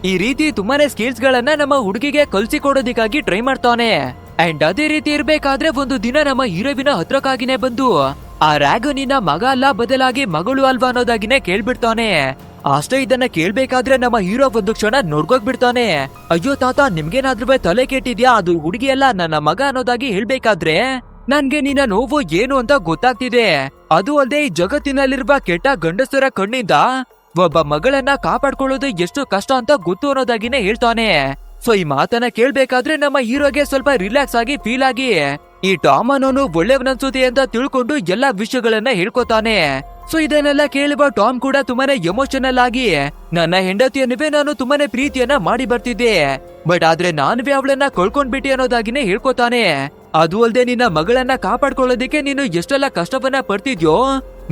ಈ ರೀತಿ ತುಂಬಾನೇ ಸ್ಕಿಲ್ಸ್ ಗಳನ್ನ ನಮ್ಮ ಹುಡುಗಿಗೆ ಕಲ್ಸಿ ಕೊಡೋದಿಕ್ಕಾಗಿ ಟ್ರೈ ಮಾಡ್ತಾನೆ. ಅಂಡ್ ಅದೇ ರೀತಿ ಇರ್ಬೇಕಾದ್ರೆ ಒಂದು ದಿನ ನಮ್ಮ ಹೀರೋವಿನ ಹತ್ರಕ್ಕಾಗಿನೇ ಬಂದು ಆ ರ್ಯಾಗ್ ನಿನ್ನ ಮಗ ಅಲ್ಲ ಬದಲಾಗಿ ಮಗಳು ಅಲ್ವಾ ಅನ್ನೋದಾಗಿನೇ ಕೇಳ್ಬಿಡ್ತಾನೆ. ಅಷ್ಟೇ ಇದನ್ನ ಕೇಳ್ಬೇಕಾದ್ರೆ ನಮ್ಮ ಹೀರೋ ಒಂದು ಕ್ಷಣ ನೋಡ್ಕೋಗ್ಬಿಡ್ತಾನೆ. ಅಯ್ಯೋ ತಾತ, ನಿಮ್ಗೇನಾದ್ರೂ ತಲೆ ಕೆಟ್ಟಿದ್ಯಾ? ಅದು ಹುಡುಗಿ ಅಲ್ಲ ನನ್ನ ಮಗ ಅನ್ನೋದಾಗಿ ಹೇಳ್ಬೇಕಾದ್ರೆ ನನ್ಗೆ ನಿನ್ನ ನೋವು ಏನು ಅಂತ ಗೊತ್ತಾಗ್ತಿದೆ. ಅದು ಅಲ್ಲದೆ ಈ ಜಗತ್ತಿನಲ್ಲಿರುವ ಕೆಟ್ಟ ಗಂಡಸರ ಕಣ್ಣಿಂದ ಒಬ್ಬ ಮಗಳನ್ನ ಕಾಪಾಡ್ಕೊಳ್ಳೋದು ಎಷ್ಟು ಕಷ್ಟ ಅಂತ ಗೊತ್ತು ಅನ್ನೋದಾಗಿನೇ ಹೇಳ್ತಾನೆ. ಸೊ ಈ ಮಾತನ್ನ ಕೇಳ್ಬೇಕಾದ್ರೆ ನಮ್ಮ ಹೀರೋಗೆ ಸ್ವಲ್ಪ ರಿಲ್ಯಾಕ್ಸ್ ಆಗಿ ಫೀಲ್ ಆಗಿ ಈ ಟಾಮ್ ಅನ್ನೋನು ಒಳ್ಳೆಯವನನ್ಸುತ್ತೆ ಅಂತ ತಿಳ್ಕೊಂಡು ಎಲ್ಲಾ ವಿಷಯಗಳನ್ನ ಹೇಳ್ಕೊತಾನೆ. ಸೊ ಇದನ್ನೆಲ್ಲ ಕೇಳುವ ಟಾಮ್ ಕೂಡ ತುಂಬಾನೇ ಎಮೋಷನಲ್ ಆಗಿ ನನ್ನ ಹೆಂಡತಿಯನ್ನುವೇ ನಾನು ತುಂಬಾನೇ ಪ್ರೀತಿಯನ್ನ ಮಾಡಿ ಬರ್ತಿದ್ದೆ, ಬಟ್ ಆದ್ರೆ ನಾನುವೇ ಅವಳನ್ನ ಕಳ್ಕೊಂಡ್ಬಿಟ್ಟಿ ಅನ್ನೋದಾಗಿನೇ ಹೇಳ್ಕೊತಾನೆ. ಅದು ಅಲ್ಲದೆ ನಿನ್ನ ಮಗಳನ್ನ ಕಾಪಾಡ್ಕೊಳ್ಳೋದಿಕ್ಕೆ ನೀನು ಎಷ್ಟೆಲ್ಲ ಕಷ್ಟವನ್ನ ಪಡ್ತಿದ್ಯೋ,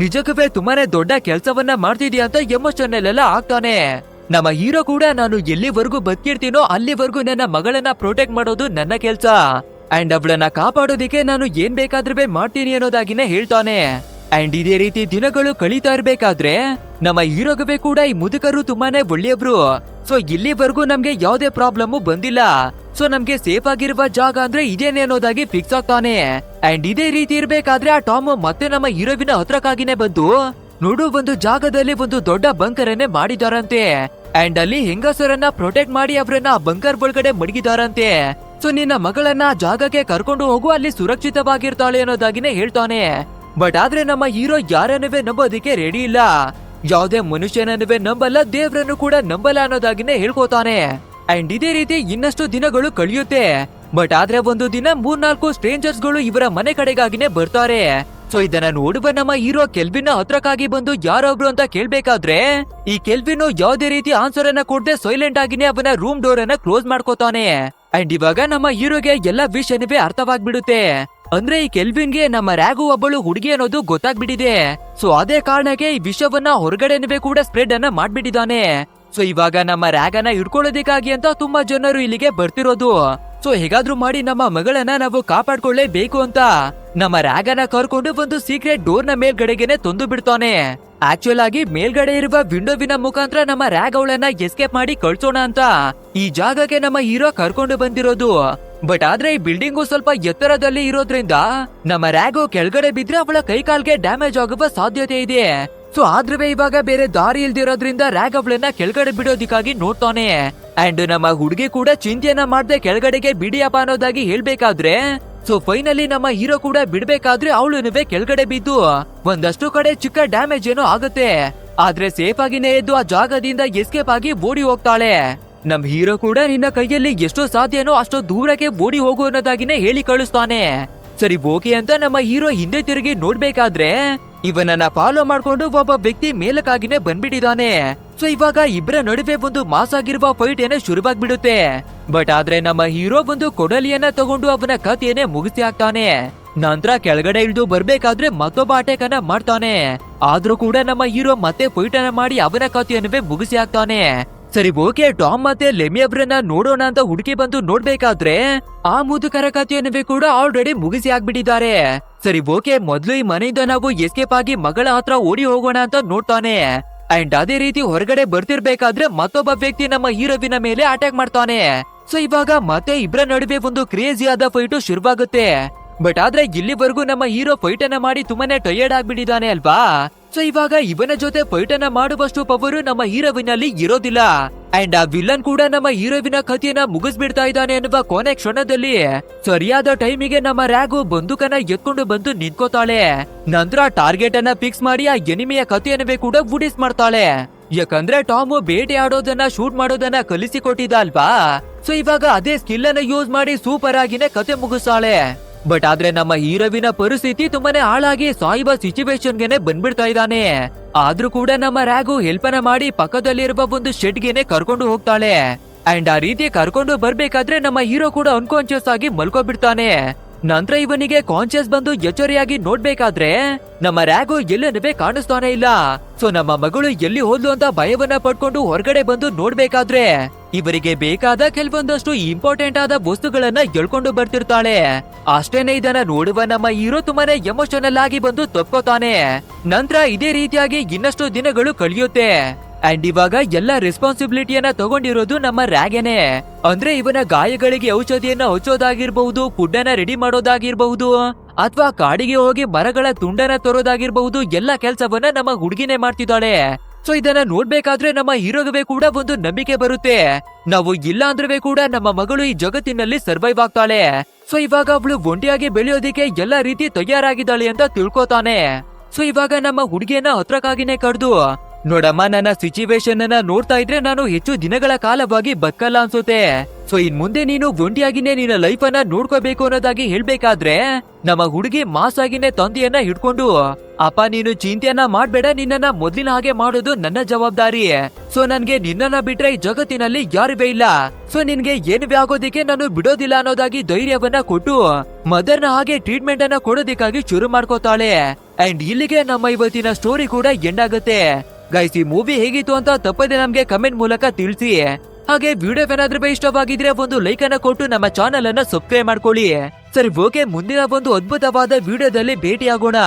ನಿಜಕ್ಕೂ ತುಂಬಾನೇ ದೊಡ್ಡ ಕೆಲ್ಸವನ್ನ ಮಾಡ್ತಿದ್ಯಾ ಅಂತ ಎಮೋಷನಲ್ ಎಲ್ಲ ಆಗ್ತಾನೆ. ನಮ್ಮ ಹೀರೋ ಕೂಡ ನಾನು ಎಲ್ಲಿವರೆಗೂ ಬದುಕಿರ್ತೀನೋ ಅಲ್ಲಿವರೆಗೂ ನನ್ನ ಮಗಳನ್ನ ಪ್ರೊಟೆಕ್ಟ್ ಮಾಡೋದು ನನ್ನ ಕೆಲ್ಸ, ಅಂಡ್ ಅವಳನ್ನ ಕಾಪಾಡೋದಿಕ್ಕೆ ನಾನು ಏನ್ ಬೇಕಾದ್ರೂ ಮಾಡ್ತೀನಿ ಅನ್ನೋದಾಗಿನೇ ಹೇಳ್ತಾನೆ. ಅಂಡ್ ಇದೇ ರೀತಿ ದಿನಗಳು ಕಳೀತಾ ಇರ್ಬೇಕಾದ್ರೆ ನಮ್ಮ ಹೀರೋಗವೇ ಕೂಡ ಈ ಮುದುಕರು ತುಂಬಾನೇ ಒಳ್ಳೆಯವ್ರು. ಸೊ ಇಲ್ಲಿವರೆಗೂ ನಮ್ಗೆ ಯಾವ್ದೇ ಪ್ರಾಬ್ಲಮ್ ಬಂದಿಲ್ಲ. ಸೊ ನಮ್ಗೆ ಸೇಫ್ ಆಗಿರುವ ಜಾಗ ಅಂದ್ರೆ ಇದೇನೆ ಅನ್ನೋದಾಗಿ ಫಿಕ್ಸ್ ಆಗ್ತಾನೆ. ಅಂಡ್ ಇದೇ ರೀತಿ ಇರ್ಬೇಕಾದ್ರೆ ಆ ಟಾಮ್ ಮತ್ತೆ ನಮ್ಮ ಹೀರೋವಿನ ಹತ್ರಕ್ಕಾಗಿನೇ ಬಂದು ನೋಡು, ಒಂದು ಜಾಗದಲ್ಲಿ ಒಂದು ದೊಡ್ಡ ಬಂಕರ್ ಅನ್ನೇ ಮಾಡಿದಾರಂತೆ. ಅಂಡ್ ಅಲ್ಲಿ ಹೆಂಗಸರನ್ನ ಪ್ರೊಟೆಕ್ಟ್ ಮಾಡಿ ಅವರನ್ನ ಬಂಕರ್ ಒಳಗಡೆ ಮಡಗಿದಾರಂತೆ. ಸೊ ನಿನ್ನ ಮಗಳನ್ನ ಜಾಗಕ್ಕೆ ಕರ್ಕೊಂಡು ಹೋಗು, ಅಲ್ಲಿ ಸುರಕ್ಷಿತವಾಗಿರ್ತಾಳೆ ಅನ್ನೋದಾಗಿನೇ ಹೇಳ್ತಾನೆ. ಬಟ್ ಆದ್ರೆ ನಮ್ಮ ಹೀರೋ ಯಾರನ್ನುವೇ ನಂಬೋದಿಕ್ಕೆ ರೆಡಿ ಇಲ್ಲ. ಯಾವುದೇ ಮನುಷ್ಯನನ್ನುವೇ ನಂಬಲ್ಲ, ದೇವ್ರನ್ನು ಕೂಡ ನಂಬಲ್ಲ ಅನ್ನೋದಾಗಿನೇ ಹೇಳ್ಕೋತಾನೆ. ಅಂಡ್ ಇದೇ ರೀತಿ ಇನ್ನಷ್ಟು ದಿನಗಳು ಕಳಿಯುತ್ತೆ. ಬಟ್ ಆದ್ರೆ ಒಂದು ದಿನ 3-4 ಸ್ಟ್ರೇಂಜರ್ಸ್ ಗಳು ಇವರ ಮನೆ ಕಡೆಗಾಗಿನೇ ಬರ್ತಾರೆ. ಸೊ ಇದನ್ನ ನೋಡುವ ನಮ್ಮ ಹೀರೋ ಕೆಲ್ವಿನ್ ಹತ್ರಕ್ಕಾಗಿ ಬಂದು ಯಾರೊಬ್ರು ಅಂತ ಕೇಳ್ಬೇಕಾದ್ರೆ ಈ ಕೆಲ್ವಿನ್ ಯಾವುದೇ ರೀತಿ ಆನ್ಸರ್ ಅನ್ನ ಕೊಡದೆ ಸೈಲೆಂಟ್ ಆಗಿನೇ ಅವನ ರೂಮ್ ಡೋರ್ ಅನ್ನ ಕ್ಲೋಸ್ ಮಾಡ್ಕೋತಾನೆ. ಅಂಡ್ ಇವಾಗ ನಮ್ಮ ಹೀರೋಗೆ ಎಲ್ಲಾ ವಿಷಯನವೇ ಅರ್ಥವಾಗ್ಬಿಡುತ್ತೆ. ಅಂದ್ರೆ ಈ ಕೆಲ್ವಿನ್ಗೆ ನಮ್ಮ ರ್ಯಾಗು ಒಬ್ಬಳು ಹುಡುಗಿ ಅನ್ನೋದು ಗೊತ್ತಾಗ್ಬಿಟ್ಟಿದೆ. ಸೊ ಅದೇ ಕಾರಣಕ್ಕೆ ಈ ವಿಷಯವನ್ನ ಹೊರಗಡೆನವೇ ಕೂಡ ಸ್ಪ್ರೆಡ್ ಅನ್ನ ಮಾಡ್ಬಿಟ್ಟಿದ್ದಾನೆ. ಸೊ ಇವಾಗ ನಮ್ಮ ರ್ಯಾಗನ್ನ ಹಿಡ್ಕೊಳ್ಳೋದಿಕ್ಕಾಗಿ ಅಂತ ತುಂಬಾ ಜನರು ಇಲ್ಲಿಗೆ ಬರ್ತಿರೋದು. ಸೊ ಹೇಗಾದ್ರೂ ಮಾಡಿ ನಮ್ಮ ಮಗಳನ್ನ ನಾವು ಕಾಪಾಡ್ಕೊಳ್ಳೇಬೇಕು ಅಂತ ನಮ್ಮ ರ್ಯಾಗನ್ನ ಕರ್ಕೊಂಡು ಒಂದು ಸೀಕ್ರೆಟ್ ಡೋರ್ ನ ಮೇಲ್ಗಡೆಗೆನೆ ತಂದು ಬಿಡ್ತಾನೆ. ಆಕ್ಚುಲ್ ಆಗಿ ಮೇಲ್ಗಡೆ ಇರುವ ವಿಂಡೋವಿನ ಮುಖಾಂತರ ನಮ್ಮ ರ್ಯಾಗ್ ಅವಳನ್ನ ಎಸ್ಕೇಪ್ ಮಾಡಿ ಕಳ್ಸೋಣ ಅಂತ ಈ ಜಾಗಕ್ಕೆ ನಮ್ಮ ಹೀರೋ ಕರ್ಕೊಂಡು ಬಂದಿರೋದು. ಬಟ್ ಆದ್ರೆ ಈ ಬಿಲ್ಡಿಂಗು ಸ್ವಲ್ಪ ಎತ್ತರದಲ್ಲಿ ಇರೋದ್ರಿಂದ ನಮ್ಮ ರ್ಯಾಗು ಕೆಳಗಡೆ ಬಿದ್ರೆ ಅವಳ ಕೈಕಾಲ್ಗೆ ಡ್ಯಾಮೇಜ್ ಆಗುವ ಸಾಧ್ಯತೆ ಇದೆ. ಸೊ ಆದ್ರೂ ಇವಾಗ ಬೇರೆ ದಾರಿ ಇಲ್ದಿರೋದ್ರಿಂದ ರ್ಯಾಗ್ ಅವಳನ್ನ ಕೆಳಗಡೆ ಬಿಡೋದಿಕ್ಕಾಗಿ ನೋಡ್ತಾನೆ. ಅಂಡ್ ನಮ್ಮ ಹುಡುಗಿ ಕೂಡ ಚಿಂತೆಯನ್ನ ಮಾಡದೆ ಕೆಳಗಡೆಗೆ ಬಿಡಿಯಪ್ಪ ಅನ್ನೋದಾಗಿ ಹೇಳ್ಬೇಕಾದ್ರೆ ಸೊ ಫೈನಲಿ ನಮ್ಮ ಹೀರೋ ಕೂಡ ಬಿಡ್ಬೇಕಾದ್ರೆ ಅವಳುನುವೆ ಕೆಳಗಡೆ ಬಿದ್ದು ಒಂದಷ್ಟು ಕಡೆ ಚಿಕ್ಕ ಡ್ಯಾಮೇಜ್ ಏನೋ ಆಗುತ್ತೆ. ಆದ್ರೆ ಸೇಫ್ ಆಗಿನೇ ಎದ್ದು ಆ ಜಾಗದಿಂದ ಎಸ್ಕೇಪ್ ಆಗಿ ಓಡಿ ಹೋಗ್ತಾಳೆ. ನಮ್ ಹೀರೋ ಕೂಡ ನಿನ್ನ ಕೈಯಲ್ಲಿ ಎಷ್ಟು ಸಾಧ್ಯನೋ ಅಷ್ಟು ದೂರಕ್ಕೆ ಓಡಿ ಹೋಗು ಅನ್ನೋದಾಗಿನೇ ಹೇಳಿ ಕಳಿಸ್ತಾನೆ. ಸರಿ ಓಕೆ ಅಂತ ನಮ್ಮ ಹೀರೋ ಹಿಂದೆ ತಿರುಗಿ ನೋಡ್ಬೇಕಾದ್ರೆ ಇವನನ್ನ ಫಾಲೋ ಮಾಡ್ಕೊಂಡು ಒಬ್ಬ ವ್ಯಕ್ತಿ ಮೇಲಕ್ಕಾಗಿನೇ ಬಂದ್ಬಿಟ್ಟಿದ್ದಾನೆ. ಸೊ ಇವಾಗ ಇಬ್ಬರ ನಡುವೆ ಒಂದು ಮಾಸ್ ಆಗಿರುವ ಫೈಟ್ ಏನೇ ಶುರುವಾಗ್ಬಿಡುತ್ತೆ. ಬಟ್ ಆದ್ರೆ ನಮ್ಮ ಹೀರೋ ಒಂದು ಕೊಡಲಿಯನ್ನ ತಗೊಂಡು ಅವನ ಕಥೆಯನ್ನೇ ಮುಗಿಸಿ ಹಾಕ್ತಾನೆ. ನಂತರ ಕೆಳಗಡೆ ಇಳಿದು ಬರ್ಬೇಕಾದ್ರೆ ಮತ್ತೊಬ್ಬ ಅಟ್ಯಾಕ್ ಅನ್ನ ಮಾಡ್ತಾನೆ. ಆದ್ರೂ ಕೂಡ ನಮ್ಮ ಹೀರೋ ಮತ್ತೆ ಫೈಟ್ ಅನ್ನ ಮಾಡಿ ಅವನ ಕಥೆಯನ್ನುವೇ ಮುಗಿಸಿ ಹಾಕ್ತಾನೆ. ಸರಿ ಓಕೆ, ಟಾಮ್ ಮತ್ತೆ ಲೆಮಿ ಅವ್ರನ್ನ ನೋಡೋಣ ಅಂತ ಹುಡುಕಿ ಬಂದು ನೋಡ್ಬೇಕಾದ್ರೆ ಆ ಮುದುಕರ ಕಥೆಯನ್ನುವೇ ಕೂಡ ಆಲ್ರೆಡಿ ಮುಗಿಸಿ ಹಾಕ್ಬಿಟ್ಟಿದ್ದಾರೆ. ಸರಿ ಓಕೆ, ಮೊದ್ಲು ಈ ಮನೆಯಿಂದ ನಾವು ಎಸ್ಕೇಪ್ ಆಗಿ ಮಗಳ ಹತ್ರ ಓಡಿ ಹೋಗೋಣ ಅಂತ ನೋಡ್ತಾನೆ. ಅಂಡ್ ಅದೇ ರೀತಿ ಹೊರಗಡೆ ಬರ್ತಿರ್ಬೇಕಾದ್ರೆ ಮತ್ತೊಬ್ಬ ವ್ಯಕ್ತಿ ನಮ್ಮ ಹೀರೋವಿನ ಮೇಲೆ ಅಟ್ಯಾಕ್ ಮಾಡ್ತಾನೆ. ಸೊ ಇವಾಗ ಮತ್ತೆ ಇಬ್ಬರ ನಡುವೆ ಒಂದು ಕ್ರೇಜಿ ಆದ ಫೈಟ್ ಶುರುವಾಗುತ್ತೆ. ಬಟ್ ಆದ್ರೆ ಇಲ್ಲಿವರೆಗೂ ನಮ್ಮ ಹೀರೋ ಫೈಟ್ ಅನ್ನ ಮಾಡಿ ತುಂಬಾನೇ ಟಯರ್ಡ್ ಆಗ್ಬಿಟ್ಟಿದ್ದಾನೆ ಅಲ್ವಾ. ಸೊ ಇವಾಗ ಇವನ ಜೊತೆ ಫೈಟ್ ಅನ್ನ ಮಾಡುವಷ್ಟು ಪವರು ನಮ್ಮ ಹೀರೋವಿನಲ್ಲಿ ಇರೋದಿಲ್ಲ. ಅಂಡ್ ಆ ವಿಲನ್ ಕೂಡ ನಮ್ಮ ಹೀರೋವಿನ ಕಥೆಯನ್ನ ಮುಗಿಸ್ಬಿಡ್ತಾ ಇದ್ದಾನೆ ಅನ್ನುವ ಕೊನೆ ಕ್ಷಣದಲ್ಲಿ ಸರಿಯಾದ ಟೈಮಿಗೆ ನಮ್ಮ ರ್ಯಾಗು ಬಂದೂಕನ್ನ ಎತ್ಕೊಂಡು ಬಂದು ನಿಂತ್ಕೋತಾಳೆ. ನಂತರ ಟಾರ್ಗೆಟ್ ಅನ್ನ ಫಿಕ್ಸ್ ಮಾಡಿ ಆ ಎನಿಮಿಯ ಕಥೆಯನ್ನುವೇ ಕೂಡ ವುಡಿಸ್ ಮಾಡ್ತಾಳೆ. ಯಾಕಂದ್ರೆ ಟಾಮು ಬೇಟೆ ಆಡೋದನ್ನ ಶೂಟ್ ಮಾಡೋದನ್ನ ಕಲಿಸಿಕೊಟ್ಟಿದ್ದ ಅಲ್ವಾ. ಸೊ ಇವಾಗ ಅದೇ ಸ್ಕಿಲ್ ಅನ್ನ ಯೂಸ್ ಮಾಡಿ ಸೂಪರ್ ಆಗಿನೇ ಕತೆ ಮುಗಿಸ್ತಾಳೆ. ಬಟ್ ಆದ್ರೆ ನಮ್ಮ ಹೀರೋವಿನ ಪರಿಸ್ಥಿತಿ ತುಂಬಾನೇ ಹಾಳಾಗಿ ಸಾಯುವ ಸಿಚುವೇಶನ್ ಗೆನೆ ಬಂದ್ಬಿಡ್ತಾ ಇದ್ದಾನೆ. ಆದ್ರೂ ಕೂಡ ನಮ್ಮ ರ್ಯಾಗು ಹೆಲ್ಪ್ ಅನ್ನ ಮಾಡಿ ಪಕ್ಕದಲ್ಲಿರುವ ಒಂದು ಶೆಡ್ ಗೆನೆ ಕರ್ಕೊಂಡು ಹೋಗ್ತಾಳೆ. ಅಂಡ್ ಆ ರೀತಿ ಕರ್ಕೊಂಡು ಬರ್ಬೇಕಾದ್ರೆ ನಮ್ಮ ಹೀರೋ ಕೂಡ ಅನ್ಕಾನ್ಶಿಯಸ್ ಆಗಿ ಮಲ್ಕೋಬಿಡ್ತಾನೆ. ನಂತರ ಇವನಿಗೆ ಕಾನ್ಶಿಯಸ್ ಬಂದು ಎಚ್ಚರಿಯಾಗಿ ನೋಡ್ಬೇಕಾದ್ರೆ ನಮ್ಮ ರ್ಯಾಗು ಎಲ್ಲನವೇ ಕಾಣಿಸ್ತಾನೆ ಇಲ್ಲ. ಸೊ ನಮ್ಮ ಮಗಳು ಎಲ್ಲಿ ಹೋದ್ಲು ಅಂತ ಭಯವನ್ನ ಪಡ್ಕೊಂಡು ಹೊರಗಡೆ ಬಂದು ನೋಡ್ಬೇಕಾದ್ರೆ ಇವರಿಗೆ ಬೇಕಾದ ಕೆಲವೊಂದಷ್ಟು ಇಂಪಾರ್ಟೆಂಟ್ ಆದ ವಸ್ತುಗಳನ್ನ ಎಳ್ಕೊಂಡು ಬರ್ತಿರ್ತಾಳೆ. ಅಷ್ಟೇನೆ ಇದನ್ನ ನೋಡುವ ನಮ್ಮ ಹೀರೋ ತುಂಬಾನೇ ಎಮೋಷನಲ್ ಆಗಿ ಬಂದು ತಪ್ಕೋತಾನೆ. ನಂತರ ಇದೇ ರೀತಿಯಾಗಿ ಇನ್ನಷ್ಟು ದಿನಗಳು ಕಳಿಯುತ್ತೆ. ಅಂಡ್ ಇವಾಗ ಎಲ್ಲ ರೆಸ್ಪಾನ್ಸಿಬಿಲಿಟಿಯನ್ನ ತಗೊಂಡಿರೋದು ನಮ್ಮ ರ್ಯಾಗೇನೆ. ಅಂದ್ರೆ ಇವನ ಗಾಯಗಳಿಗೆ ಔಷಧಿಯನ್ನ ಹಚ್ಚೋದಾಗಿರ್ಬಹುದು, ಫುಡ್ ಅನ್ನ ರೆಡಿ ಮಾಡೋದಾಗಿರ್ಬಹುದು, ಅಥವಾ ಕಾಡಿಗೆ ಹೋಗಿ ಮರಗಳ ತುಂಡನ ತರೋದಾಗಿರ್ಬಹುದು, ಎಲ್ಲ ಕೆಲ್ಸವನ್ನ ನಮ್ಮ ಹುಡುಗಿನೇ ಮಾಡ್ತಿದ್ದಾಳೆ. ಸೊ ಇದನ್ನ ನೋಡ್ಬೇಕಾದ್ರೆ ನಮ್ಮ ಹೀರೋಗೆ ಕೂಡ ಒಂದು ನಂಬಿಕೆ ಬರುತ್ತೆ, ನಾವು ಇಲ್ಲ ಅಂದ್ರೆ ಕೂಡ ನಮ್ಮ ಮಗಳು ಈ ಜಗತ್ತಿನಲ್ಲಿ ಸರ್ವೈವ್ ಆಗ್ತಾಳೆ. ಸೊ ಇವಾಗ ಅವಳು ಒಂಟಿಯಾಗಿ ಬೆಳೆಯೋದಿಕ್ಕೆ ಎಲ್ಲಾ ರೀತಿ ತಯಾರಾಗಿದ್ದಾಳೆ ಅಂತ ತಿಳ್ಕೊತಾನೆ. ಸೊ ಇವಾಗ ನಮ್ಮ ಹುಡುಗಿಯನ್ನ ಹತ್ರಕ್ಕಾಗಿನೇ ಕರೆದು, ನೋಡಮ್ಮ, ನನ್ನ ಸಿಚುವೇಶನ್ ಅನ್ನ ನೋಡ್ತಾ ಇದ್ರೆ ನಾನು ಹೆಚ್ಚು ದಿನಗಳ ಕಾಲವಾಗಿ ಬದುಕಲ್ಲ ಅನ್ಸುತ್ತೆ. ಸೊ ಇನ್ ಮುಂದೆ ನೀನು ಒಂಟಿಯಾಗಿನೇ ನಿನ್ನ ಲೈಫ್ ಅನ್ನ ನೋಡ್ಕೋಬೇಕು ಅನ್ನೋದಾಗಿ ಹೇಳ್ಬೇಕಾದ್ರೆ ನಮ್ಮ ಹುಡುಗಿ ಮಾಸ್ ಆಗಿನೇ ತಂದೆಯನ್ನ ಹಿಡ್ಕೊಂಡು, ಅಪ್ಪ ನೀನು ಚಿಂತೆಯನ್ನ ಮಾಡ್ಬೇಡ, ನಿನ್ನನ್ನ ಮೊದ್ಲಿನ ಹಾಗೆ ಮಾಡೋದು ನನ್ನ ಜವಾಬ್ದಾರಿ. ಸೊ ನನ್ಗೆ ನಿನ್ನನ್ನ ಬಿಟ್ರೆ ಈ ಜಗತ್ತಿನಲ್ಲಿ ಯಾರುವೇ ಇಲ್ಲ. ಸೊ ನಿನ್ಗೆ ಏನುವೇ ಆಗೋದಿಕ್ಕೆ ನಾನು ಬಿಡೋದಿಲ್ಲ ಅನ್ನೋದಾಗಿ ಧೈರ್ಯವನ್ನ ಕೊಟ್ಟು ಮದರ್ನ ಹಾಗೆ ಟ್ರೀಟ್ಮೆಂಟ್ ಅನ್ನ ಕೊಡೋದಿಕ್ಕಾಗಿ ಶುರು ಮಾಡ್ಕೋತಾಳೆ. ಅಂಡ್ ಇಲ್ಲಿಗೆ ನಮ್ಮ ಇವತ್ತಿನ ಸ್ಟೋರಿ ಕೂಡ ಎಂಡ್ ಆಗುತ್ತೆ. ಗೈಸ್, ಈ ಮೂವಿ ಹೇಗಿತ್ತು ಅಂತ ತಪ್ಪದೆ ನಮ್ಗೆ ಕಮೆಂಟ್ ಮೂಲಕ ತಿಳಿಸಿ. ಹಾಗೆ ವಿಡಿಯೋ ಏನಾದ್ರೂ ಇಷ್ಟವಾಗಿದ್ರೆ ಒಂದು ಲೈಕ್ ಅನ್ನ ಕೊಟ್ಟು ನಮ್ಮ ಚಾನೆಲ್ ಅನ್ನ ಸಬ್ಸ್ಕ್ರೈಬ್ ಮಾಡ್ಕೊಳ್ಳಿ. ಸರಿ ಓಕೆ, ಮುಂದಿನ ಒಂದು ಅದ್ಭುತವಾದ ವಿಡಿಯೋದಲ್ಲಿ ಭೇಟಿ ಆಗೋಣ.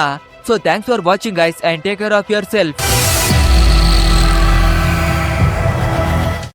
So thanks for watching guys and take care of your self.